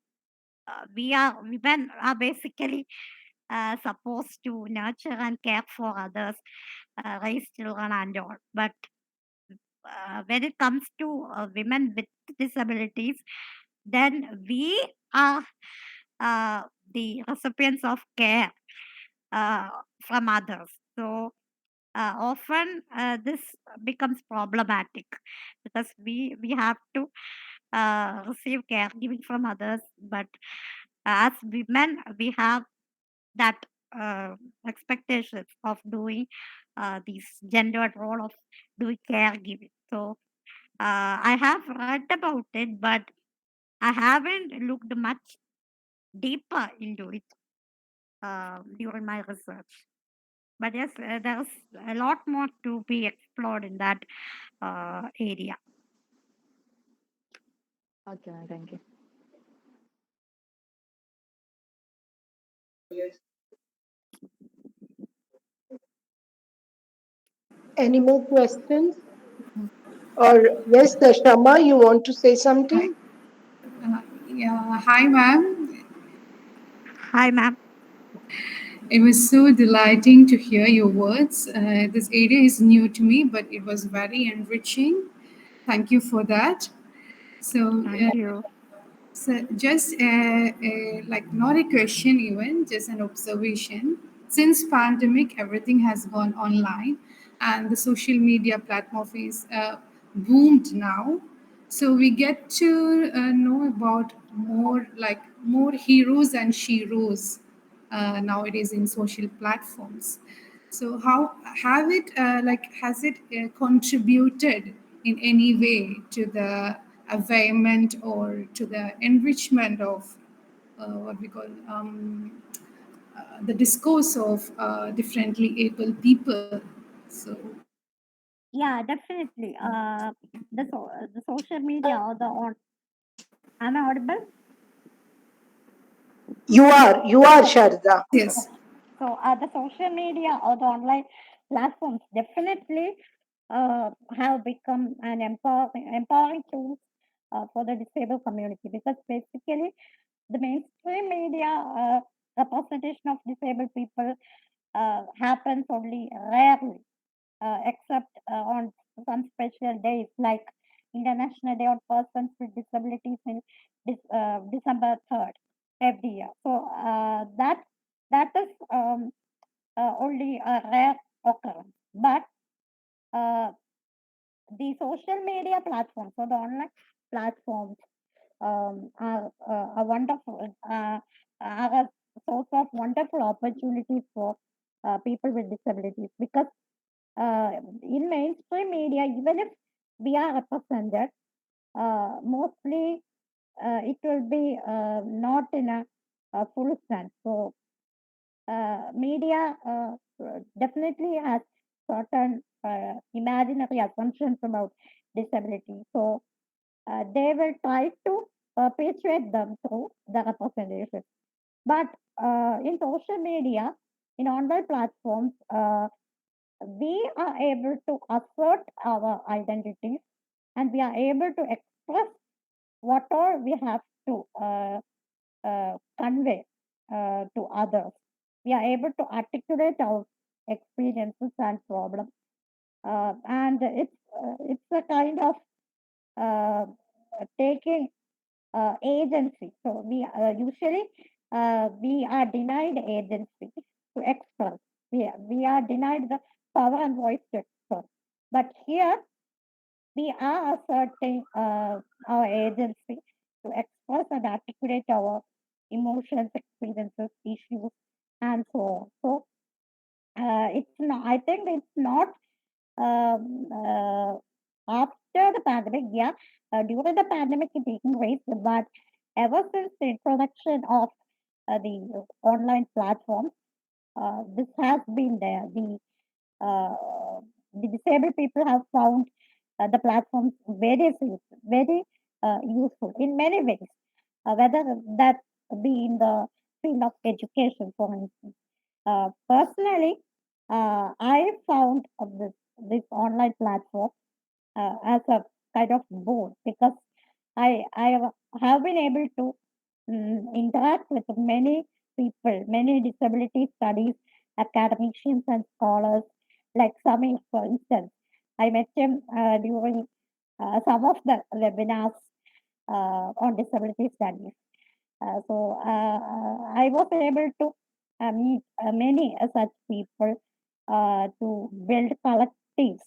women are basically supposed to nurture and care for others, raise children and all. But when it comes to women with disabilities, then we are uh, the recipients of care uh, from others. So often this becomes problematic because we have to receive caregiving from others, but as women we have that expectations of doing this gendered role of doing caregiving. So I have read about it, but I haven't looked much deeper into it during my research. But yes, there's a lot more to be explored in that area. Okay, thank you. Any more questions? Or yes, the Shama, you want to say Hi, something? yeah, hi, ma'am. Hi, ma'am. It was so delighting to hear your words. This area is new to me, but it was very enriching. Thank you for that. So, Thank you. just like not a question, even just an observation. Since pandemic, everything has gone online, and the social media platform is boomed now. So we get to know about more heroes and sheroes nowadays in social platforms. So how have it has it contributed in any way to the awareness or to the enrichment of what we call the discourse of differently able people? So Yeah, definitely. The social media or the on. Am I audible? You are, So Sharda. yes, yes. the social media or the online platforms definitely have become an empowering tool for the disabled community, because basically the mainstream media representation of disabled people happens only rarely, except on some special days like International Day of Persons with Disabilities in December 3rd every year. So that is only a rare occurrence. But uh, the social media platforms or the online platforms are a wonderful are a source of wonderful opportunities for people with disabilities, because uh, in mainstream media, even if we are represented, mostly it will be not in a full sense. So media definitely has certain imaginary assumptions about disability. So they will try to perpetuate them through the representation. But in social media, in online platforms, we are able to assert our identities, and we are able to express what all we have to convey to others. We are able to articulate our experiences and problems, and it's a kind of uh, taking agency. So we usually we are denied agency to express. we are denied the power and voice to express. But here we are asserting our agency to express and articulate our emotions, experiences, issues, and so on. So it's not. I think it's not after the pandemic. Yeah, during the pandemic it taking place, but ever since the introduction of the online platforms, this has been there. Uh, the disabled people have found the platforms very useful in many ways, whether that be in the field of education, for instance. Personally, I found this online platform as a kind of boon because I have been able to interact with many people, many disability studies academicians and scholars, like Samir, for instance. I met him during some of the webinars on disability studies. I was able to meet many such people to build collectives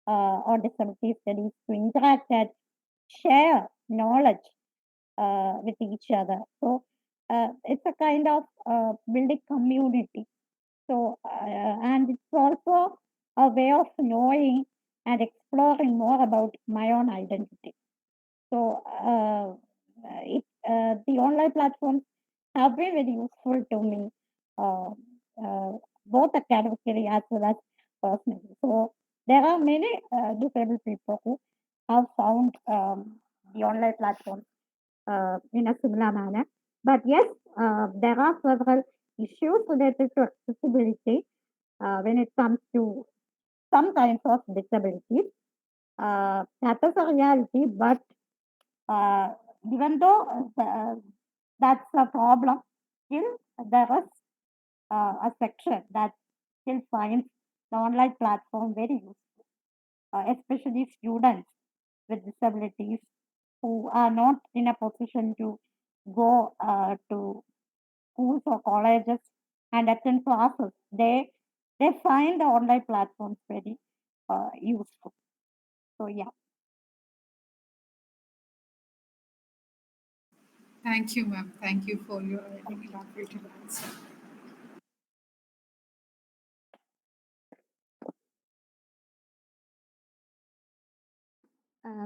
on disability studies, to interact and share knowledge with each other. So it's a kind of building community. And it's also a way of knowing and exploring more about my own identity. So the online platforms have been very useful to me, uh, both academically as well as personally. So there are many disabled people who have found the online platforms in a similar manner. But yes, there are several issues related to accessibility when it comes to some kinds of disabilities. That is a reality, but uh, even though that's a problem, still there is a section that still finds the online platform very useful, especially students with disabilities who are not in a position to go to schools or colleges and attend classes. They find the online platforms very useful. So yeah. Thank you, ma'am. Thank you for your elaborated answer.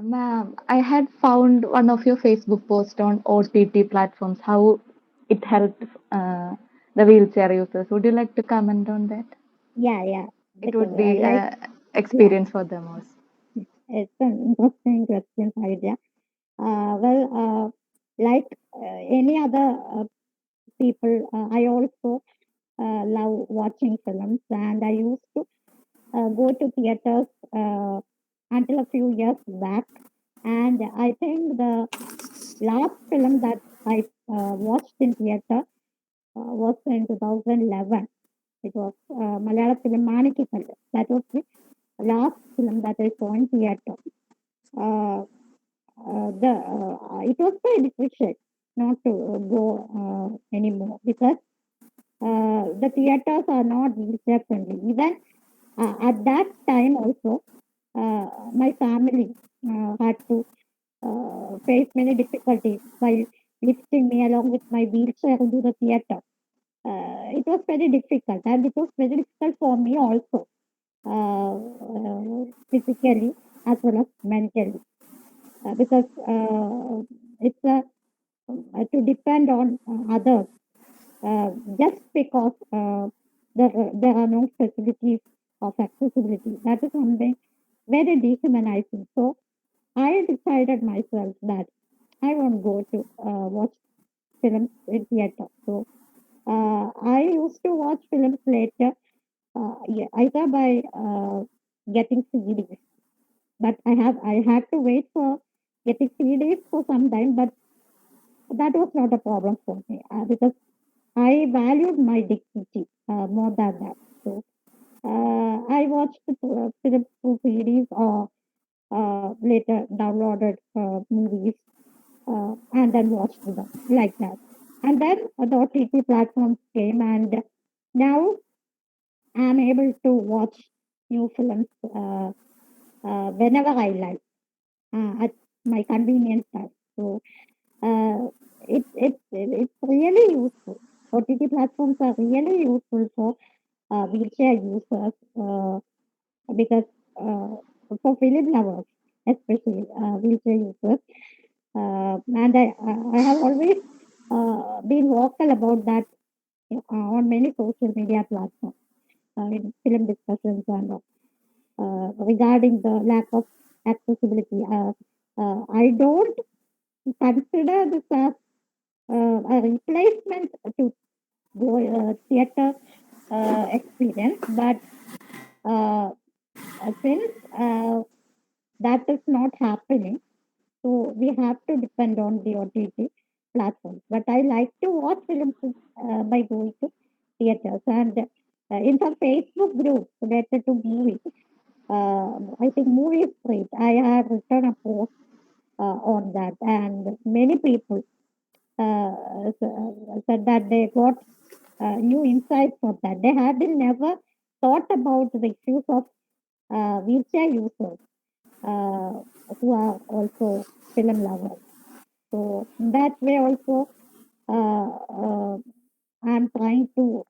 Ma'am, I had found one of your Facebook posts on OTT platforms, how it helped the wheelchair users. Would you like to comment on that? Yeah, It because would be like yeah, experience for them also. it's an interesting question, idea. Like any other people, I also love watching films, and I used to go to theaters until a few years back. And I think the last film that I watched in theater was in 2011. It was Malayalam film Manikikal. That was the last film that I saw in theater. Uh, it was very difficult not to go anymore because the theaters are not wheelchair friendly. Even at that time also, my family had to face many difficulties while lifting me along with my wheelchair into the theater. It was very difficult, and it was very difficult for me also, physically as well as mentally, because it's to depend on others just because there are no facilities of accessibility. That is something very dehumanizing. So I decided myself that I won't go to watch films in theater. So I used to watch films later, yeah, either by getting CDs, but I had to wait for getting CDs for some time, but that was not a problem for me because I valued my dignity more than that. So I watched the films through CDs or later downloaded movies and then watched them like that. And then the OTT platforms came, and now I'm able to watch new films whenever I like at my convenience time. So it's really useful. OTT platforms are really useful for wheelchair users because for film lovers, especially wheelchair users. And I have always been vocal about that on many social media platforms in film discussions and regarding the lack of accessibility. I don't consider this as a replacement to go theater experience, but uh, since that is not happening, so we have to depend on the OTT platforms. But I like to watch films by going to theaters and in some Facebook groups related to movies. I think movie is great. I have written a post on that, and many people said that they got new insights from that. They had never thought about the issues of wheelchair users uh, who are also film lovers. So in that way also, I'm trying to